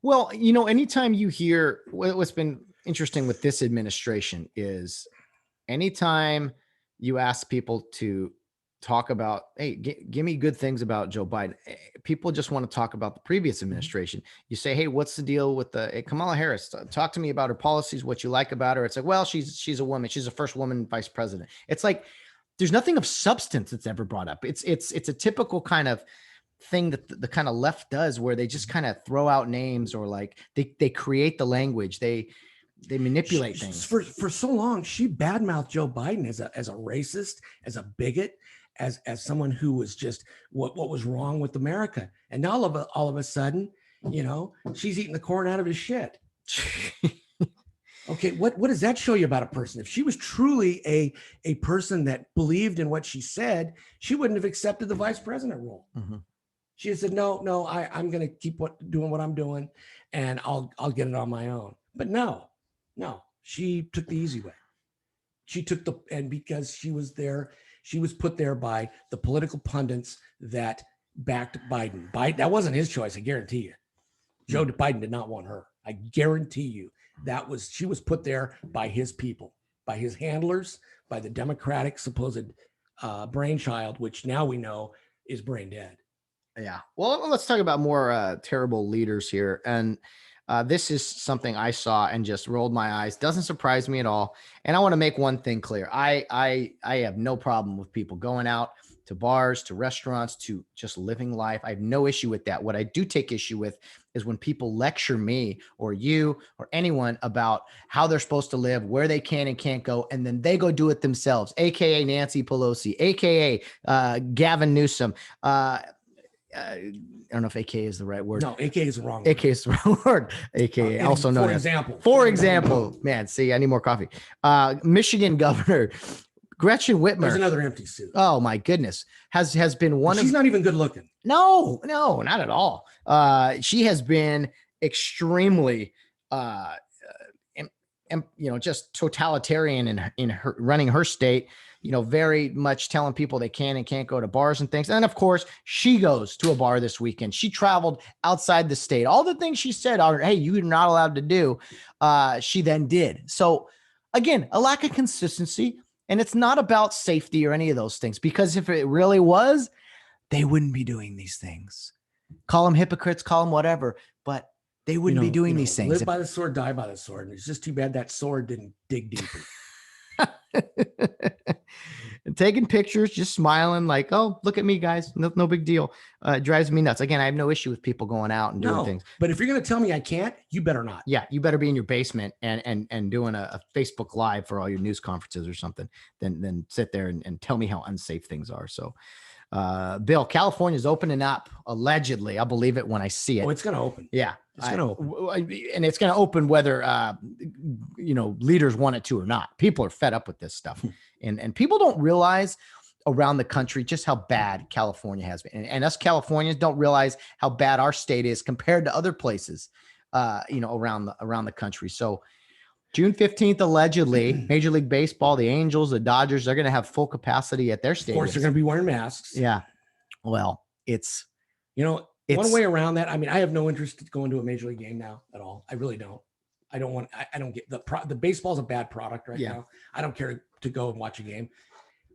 Well, anytime you hear what's been interesting with this administration is anytime you ask people to talk about, hey, give me good things about Joe Biden, people just want to talk about the previous administration. You say, hey, what's the deal with Kamala Harris? Talk to me about her policies, what you like about her. It's like, well, she's a woman. She's the first woman vice president. It's like, there's nothing of substance that's ever brought up. It's a typical kind of thing that the kind of left does, where they just kind of throw out names, or like they create the language. They manipulate things. For so long, she badmouthed Joe Biden as a racist, as a bigot, as someone who was just what was wrong with America. And now all of a sudden, she's eating the corn out of his shit. Okay, what does that show you about a person? If she was truly a person that believed in what she said, she wouldn't have accepted the vice president role. Mm-hmm. She said, no, I'm going to keep doing what I'm doing, and I'll get it on my own. But no, she took the easy way. And because she was there, she was put there by the political pundits that backed Biden. That wasn't his choice, I guarantee you. Joe Biden did not want her. I guarantee you she was put there by his people, by his handlers, by the Democratic supposed brainchild, which now we know is brain dead. Yeah. Well, let's talk about more terrible leaders here. And this is something I saw and just rolled my eyes. Doesn't surprise me at all. And I want to make one thing clear. I have no problem with people going out to bars, to restaurants, to just living life. I have no issue with that. What I do take issue with is when people lecture me or you or anyone about how they're supposed to live, where they can and can't go, and then they go do it themselves, AKA Nancy Pelosi, AKA Gavin Newsom. I don't know if AKA is the right word. No, AKA is the wrong word. AKA is the wrong word. AKA also known as. For example, man, see, I need more coffee. Michigan Governor Gretchen Whitmer. There's another empty suit. Oh my goodness. Has been one She's not even good looking. No, not at all. She has been extremely just totalitarian in her running her state, very much telling people they can and can't go to bars and things. And of course, she goes to a bar this weekend. She traveled outside the state. All the things she said are, hey, you're not allowed to do. She then did. So again, a lack of consistency. And it's not about safety or any of those things, because if it really was, they wouldn't be doing these things. Call them hypocrites, call them whatever, but they wouldn't be doing these things. Live by the sword, die by the sword. And it's just too bad that sword didn't dig deeper. And taking pictures, just smiling like, oh, look at me, guys. No big deal. It drives me nuts. Again, I have no issue with people going out and doing things. But if you're going to tell me I can't, you better not. Yeah, you better be in your basement and doing a Facebook Live for all your news conferences or something than sit there and tell me how unsafe things are. So, Bill, California's opening up, allegedly. I'll believe it when I see it. Oh, it's going to open. Yeah. It's going to open. And it's going to open whether, leaders want it to or not. People are fed up with this stuff. And people don't realize around the country just how bad California has been. And us Californians don't realize how bad our state is compared to other places, around the country. So June 15th, allegedly, Major League Baseball, the Angels, the Dodgers, they're going to have full capacity at their stadiums. Of course, they're going to be wearing masks. Yeah. Well, it's one way around that. I mean, I have no interest in going to a Major League game now at all. I really don't. I don't get the baseball's a bad product right now. I don't care to go and watch a game.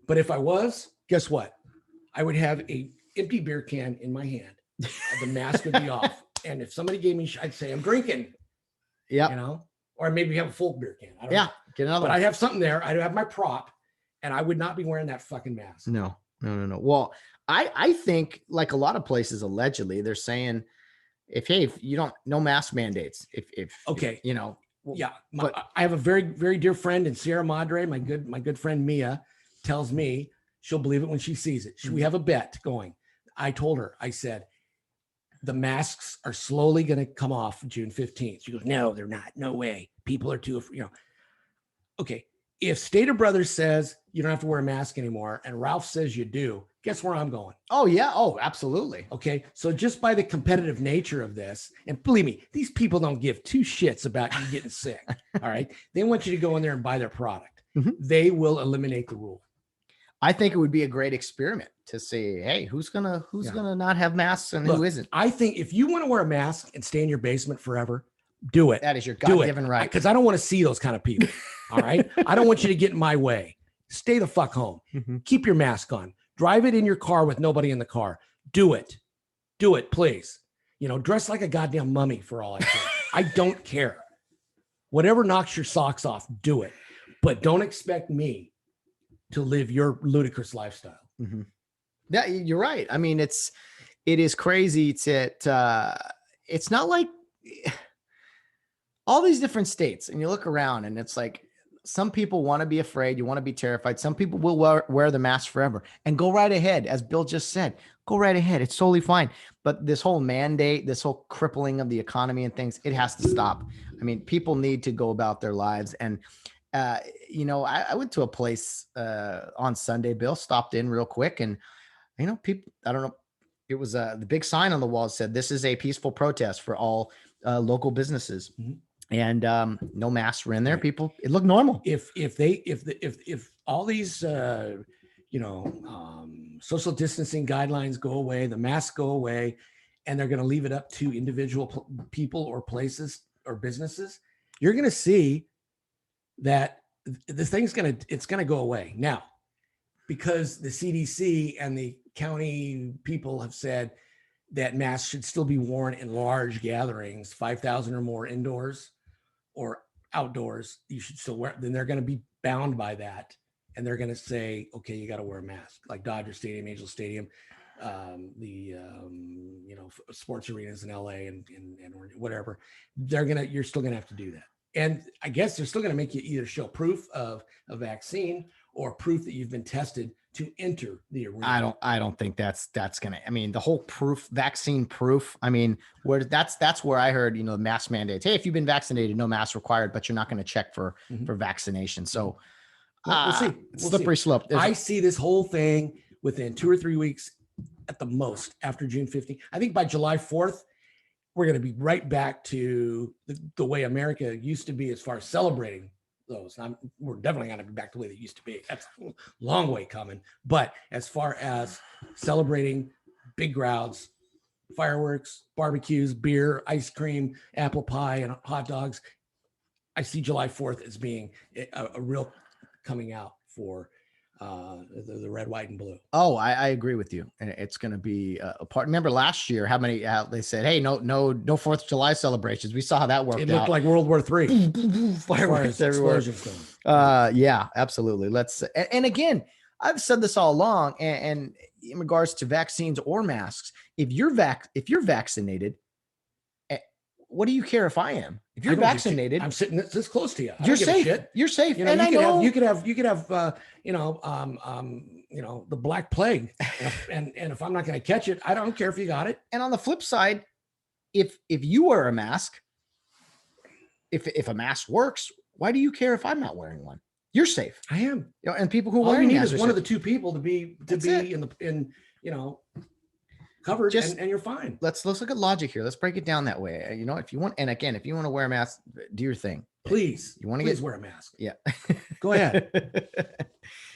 But if I was, guess what? I would have a empty beer can in my hand. The mask would be off. And if somebody gave me, I'd say I'm drinking. Yeah. You know, or maybe have a full beer can. I don't Yeah. know. Get another But one. I'd have something there. I'd have my prop, and I would not be wearing that fucking mask. No. Well, I think like a lot of places, allegedly, they're saying if you don't, no mask mandates. If Okay. you know, Yeah. but I have a very, very dear friend in Sierra Madre. My good friend Mia tells me she'll believe it when she sees it. We have a bet going. I told her, I said, the masks are slowly going to come off June 15th. She goes, no, they're not. No way. People are too, Okay. If Stater Brothers says you don't have to wear a mask anymore and Ralph says you do, guess where I'm going? oh yeah, oh absolutely. Okay. So just by the competitive nature of this, and believe me, these people don't give two shits about you getting sick. All right. They want you to go in there and buy their product. Mhm. They will eliminate the rule. I think it would be a great experiment to see, hey, who's gonna not have masks and who isn't. I think if you want to wear a mask and stay in your basement forever, do it. That is your God-given right. Because I don't want to see those kind of people. All right. I don't want you to get in my way. Stay the fuck home. Mm-hmm. Keep your mask on. Drive it in your car with nobody in the car. Do it. Do it, please. Dress like a goddamn mummy for all I care. I don't care. Whatever knocks your socks off, do it. But don't expect me to live your ludicrous lifestyle. Mm-hmm. Yeah, you're right. I mean, it is crazy. It's not like all these different states, and you look around and it's like, some people want to be afraid. You want to be terrified. Some people will wear the mask forever, and go right ahead. As Bill just said, go right ahead. It's totally fine. But this whole mandate, this whole crippling of the economy and things, it has to stop. I mean, people need to go about their lives. And, I went to a place on Sunday, Bill, stopped in real quick, and, people, I don't know, it was the big sign on the wall said, this is a peaceful protest for all local businesses. Mm-hmm. And no masks were in there. Right. People, it looked normal. If all these social distancing guidelines go away, the masks go away, and they're going to leave it up to individual people or places or businesses, you're going to see that this thing's going to go away now, because the CDC and the county people have said that masks should still be worn in large gatherings, 5,000 or more indoors or outdoors. You should still wear. Then they're going to be bound by that, and they're going to say, okay, you got to wear a mask, like Dodger Stadium, Angel Stadium, sports arenas in LA and whatever. You're still going to have to do that. And I guess they're still going to make you either show proof of a vaccine or proof that you've been tested to enter the arena. I don't think that's going to, I mean, the whole vaccine proof. I mean, that's where I heard, mask mandates. Hey, if you've been vaccinated, no mask required, but you're not going to check for vaccination. So we'll see. Slippery slope. I see this whole thing within 2 or 3 weeks at the most after June 15th. I think by July 4th, we're going to be right back to the way America used to be as far as celebrating those. We're definitely going to be back to the way they used to be. That's a long way coming. But as far as celebrating big crowds, fireworks, barbecues, beer, ice cream, apple pie, and hot dogs, I see July 4th as being a real coming out for the red, white, and blue. Oh, I agree with you. And it's going to be a part. Remember last year, how many they said, hey, no 4th of July celebrations. We saw how that worked out. It looked like World War III. Fireworks everywhere. Yeah, absolutely. And again, I've said this all along, and in regards to vaccines or masks, if you're vaccinated, what do you care if I am? If you're vaccinated, I'm sitting this close to you. You're safe. You're safe. And you could have the Black Plague, and if I'm not going to catch it, I don't care if you got it. And on the flip side, if you wear a mask, if a mask works, why do you care if I'm not wearing one? You're safe. I am. And people who all wear you need is one of the two people to be covered, and you're fine. Let's look at logic here. Let's break it down that way. If you want, and again, if you want to wear a mask, do your thing. Please. You want to wear a mask. Yeah. Go ahead.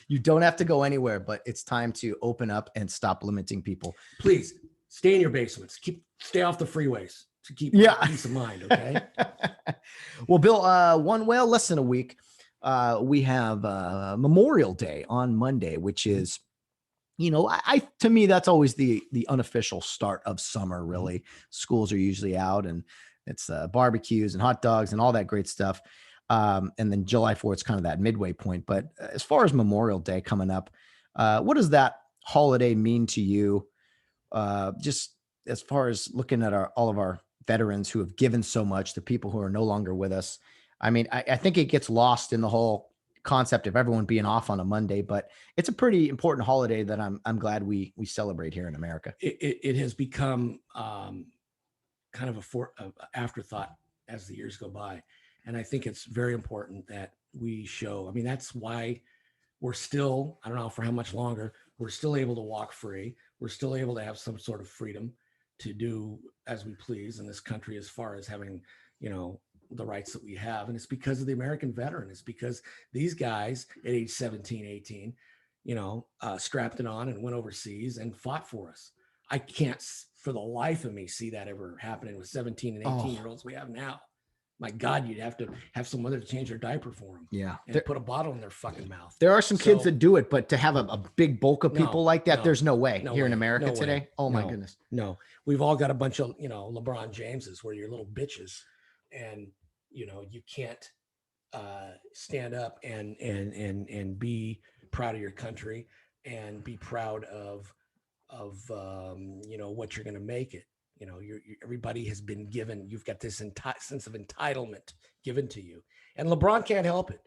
You don't have to go anywhere, but it's time to open up and stop limiting people. Please stay in your basements. Stay off the freeways to keep peace of mind. Okay. Well, Bill, one whale less than a week. We have Memorial Day on Monday, which is you know, to me, that's always the unofficial start of summer, really. Schools are usually out and it's barbecues and hot dogs and all that great stuff. And then July 4th is kind of that midway point. But as far as Memorial Day coming up, what does that holiday mean to you? Just as far as looking at all of our veterans who have given so much, the people who are no longer with us. I mean, I think it gets lost in the whole concept of everyone being off on a Monday, but it's a pretty important holiday that I'm glad we celebrate here in America. It has become kind of a afterthought as the years go by. And I think it's very important that we show, I mean, that's why we're still, I don't know for how much longer, we're still able to walk free. We're still able to have some sort of freedom to do as we please in this country, as far as having, you know, the rights that we have. And it's because of the American veteran. It's because these guys at age 17, 18, you know, strapped it on and went overseas and fought for us. I can't for the life of me see that ever happening with 17 and 18-year-olds we have now. My God, you'd have to have some mother to change their diaper for them. Yeah. And put a bottle in their fucking mouth. There are some kids that do it, but to have a big bulk of people like that, there's no way here in America today. Oh my goodness. No, we've all got a bunch of, you know, LeBron Jameses where you're little bitches and, you know, you can't stand up and be proud of your country and be proud of you know, what you're going to make it. You know, everybody has been given, you've got this sense of entitlement given to you. And LeBron can't help it.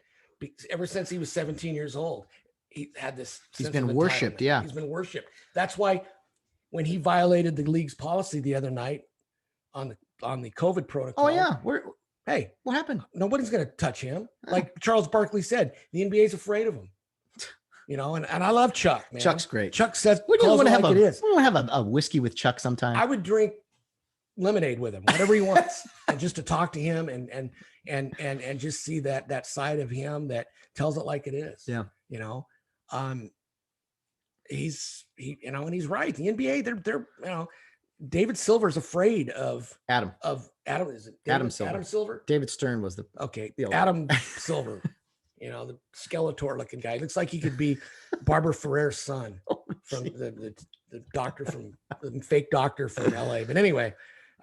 Ever since he was 17 years old, he had this He's been worshipped. Yeah. He's been worshipped. That's why when he violated the league's policy the other night on the COVID protocol. Oh yeah. Hey, what happened? Nobody's going to touch him. Like Charles Barkley said, the NBA is afraid of him. You know, and I love Chuck, man. Chuck's great. Chuck says, we want to have a whiskey with Chuck sometime. I would drink lemonade with him, whatever he wants, and just to talk to him and just see that side of him that tells it like it is. Yeah. You know, he's you know, and he's right. The NBA, they're you know, David Silver's afraid of Adam. Is it Adam Silver? Adam Silver. David Stern was the Adam Silver. You know, the Skeletor looking guy. Looks like he could be Barbara Ferrer's son from the doctor from the fake doctor from LA. But anyway,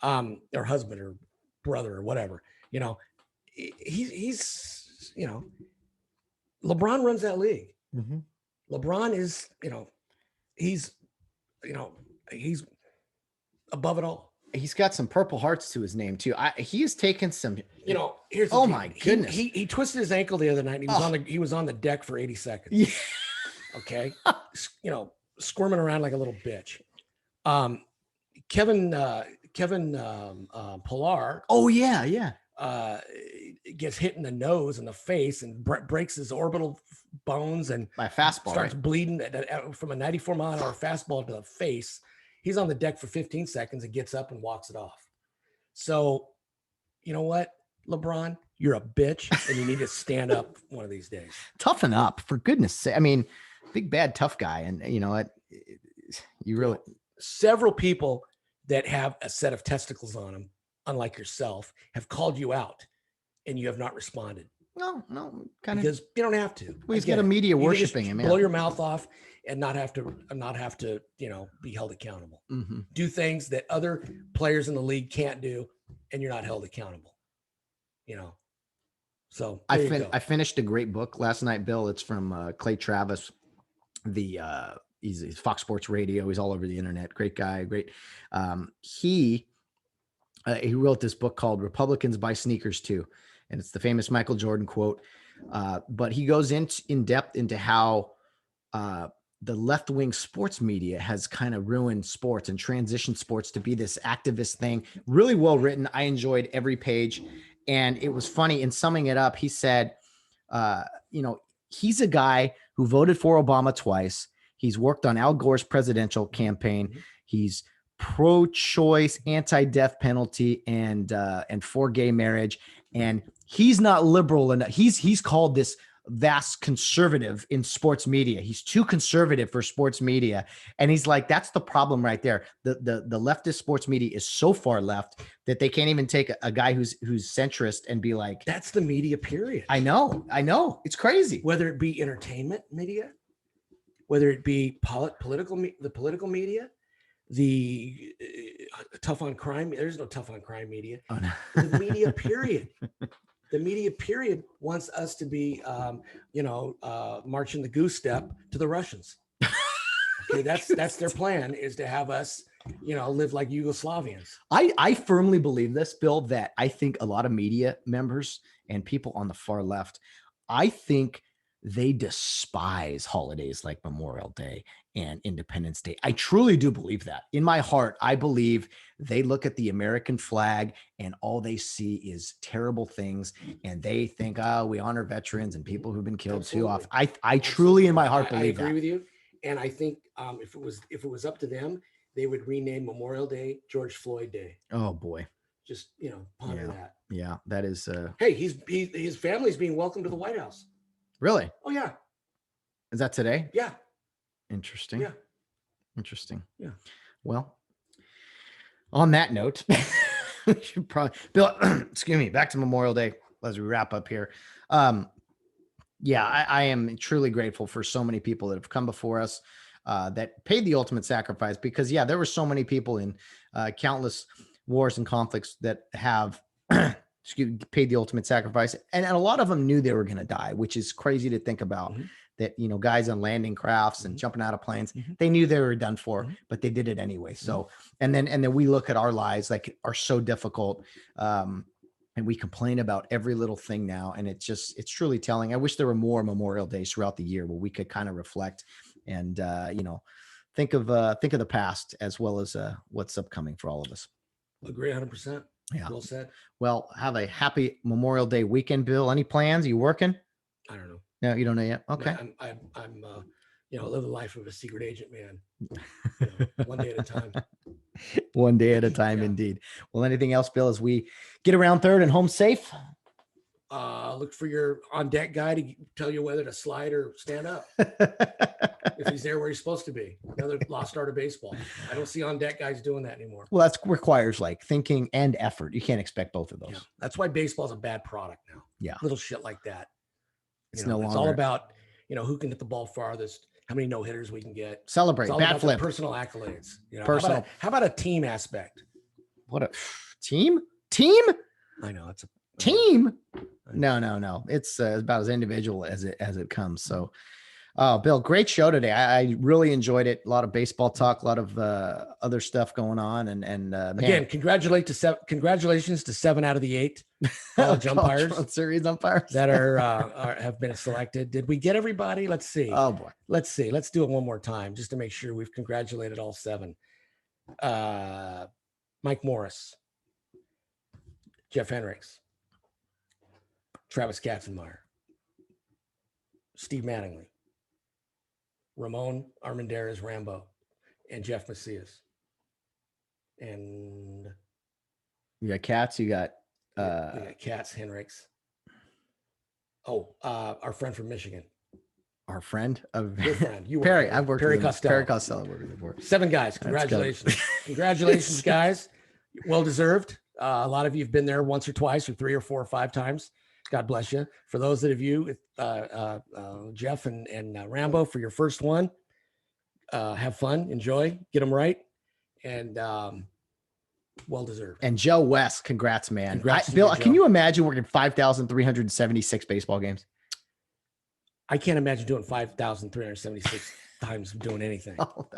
or husband or brother or whatever, you know, he's, you know, LeBron runs that league. Mm-hmm. LeBron is, you know, he's above it all. He's got some Purple Hearts to his name too. He has taken some, you know, here's the my goodness. He twisted his ankle the other night. And he was on the deck for 80 seconds. Yeah. Okay. You know, squirming around like a little bitch. Kevin Pillar. Oh yeah. Gets hit in the nose and the face and breaks his orbital bones and by fastball starts bleeding from a 94-mile-an-hour fastball to the face. He's on the deck for 15 seconds and gets up and walks it off. So, you know what, LeBron, you're a bitch and you need to stand up one of these days. Toughen up, for goodness sake. I mean, big, bad, tough guy. And you know what? You really. Several people that have a set of testicles on them, unlike yourself, have called you out and you have not responded. No, because you don't have to. Well, he's got a media worshiping him. Blow your mouth off and not have to, you know, be held accountable. Mm-hmm. Do things that other players in the league can't do, and you're not held accountable. You know. So I finished a great book last night, Bill. It's from Clay Travis. He's Fox Sports Radio. He's all over the internet. Great guy. Great. He wrote this book called Republicans Buy Sneakers Too. And it's the famous Michael Jordan quote. But he goes in depth into how the left-wing sports media has kind of ruined sports and transitioned sports to be this activist thing. Really well written. I enjoyed every page. And it was funny. In summing it up, he said, you know, he's a guy who voted for Obama twice. He's worked on Al Gore's presidential campaign. Mm-hmm. He's pro-choice, anti-death penalty, and for gay marriage. And he's not liberal enough. He's called this vast conservative in sports media. He's too conservative for sports media. And he's like, that's the problem right there. The leftist sports media is so far left that they can't even take a guy who's centrist and be like, that's the media period. I know. It's crazy. Whether it be entertainment media whether it be the political media, the tough on crime. There's no tough on crime media. Oh, no. The media period. The media period wants us to be, marching the goose step to the Russians. Okay, that's their plan, is to have us, live like Yugoslavians. I firmly believe this, Bill, that I think a lot of media members and people on the far left, I think they despise holidays like Memorial Day and Independence Day. I truly do believe that. In my heart, I believe they look at the American flag and all they see is terrible things. And they think, oh, we honor veterans and people who've been killed too often. I truly in my heart believe I agree that. with you. And I think if it was up to them, they would rename Memorial Day George Floyd Day. Oh boy. Just, ponder that. Yeah, that is Hey, his family's being welcomed to the White House. Really? Oh yeah. Is that today? Yeah. Interesting. Yeah. Interesting. Yeah. Well, on that note, we should probably, Bill, excuse me, back to Memorial Day as we wrap up here. I am truly grateful for so many people that have come before us that paid the ultimate sacrifice, because there were so many people in countless wars and conflicts that have paid the ultimate sacrifice. And a lot of them knew they were going to die, which is crazy to think about. Mm-hmm. That, guys on landing crafts and jumping out of planes, they knew they were done for, but they did it anyway. So, and then we look at our lives like are so difficult. And we complain about every little thing now. And it's truly telling. I wish there were more Memorial Days throughout the year where we could kind of reflect and, think of the past as well as what's upcoming for all of us. Agree 100%. Yeah. Well said. Well, have a happy Memorial Day weekend, Bill. Any plans? Are you working? I don't know. No, you don't know yet. Okay. I'm live the life of a secret agent, man. One day at a time. One day at a time, indeed. Well, anything else, Bill, as we get around third and home safe? Look for your on deck guy to tell you whether to slide or stand up. If he's there where he's supposed to be. Another lost art of baseball. I don't see on deck guys doing that anymore. Well, that requires like thinking and effort. You can't expect both of those. Yeah. That's why baseball is a bad product now. Yeah. Little shit like that. It's no longer. It's all about, who can hit the ball farthest, how many no hitters we can get. Celebrate, bat flip. Personal accolades. Personal. How about a team aspect? What a team? Team? I know it's a team. No. It's about as individual as it comes. So, Bill, great show today. I really enjoyed it. A lot of baseball talk, a lot of other stuff going on, and again, congratulations to 7 out of the 8 college umpires, World Series umpires that are have been selected. Did we get everybody? Let's see. Oh boy, let's see. Let's do it one more time just to make sure we've congratulated all 7. Mike Morris, Jeff Henricks, Travis Katzenmeyer, Steve Mattingly, Ramon Armendariz Rambo, and Jeff Macias. And you got Katz, you got Katz, Henricks. Our friend from Michigan. Our friend of your friend. You Perry. I've worked Perry with Costello. Perry Costello worked with before. 7 guys. Congratulations. Congratulations, guys. Well deserved. A lot of you have been there once or twice or 3 or 4 or 5 times. God bless you. For those of you, Jeff and Rambo, for your first one, have fun, enjoy, get them right, and well deserved. And Joe West, congrats, man. Congrats Bill, you, can you imagine working 5,376 baseball games? I can't imagine doing 5,376 times doing anything. Oh,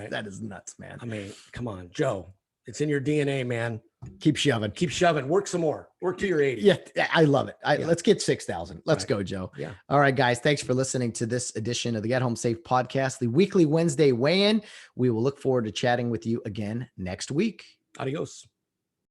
that is nuts, man. I mean, come on, Joe. It's in your DNA, man. Keep shoving. Keep shoving. Work some more. Work to your 80. Yeah, I love it. Let's get 6,000. Let's go, Joe. Yeah. All right, guys. Thanks for listening to this edition of the Get Home Safe podcast, the weekly Wednesday weigh-in. We will look forward to chatting with you again next week. Adios.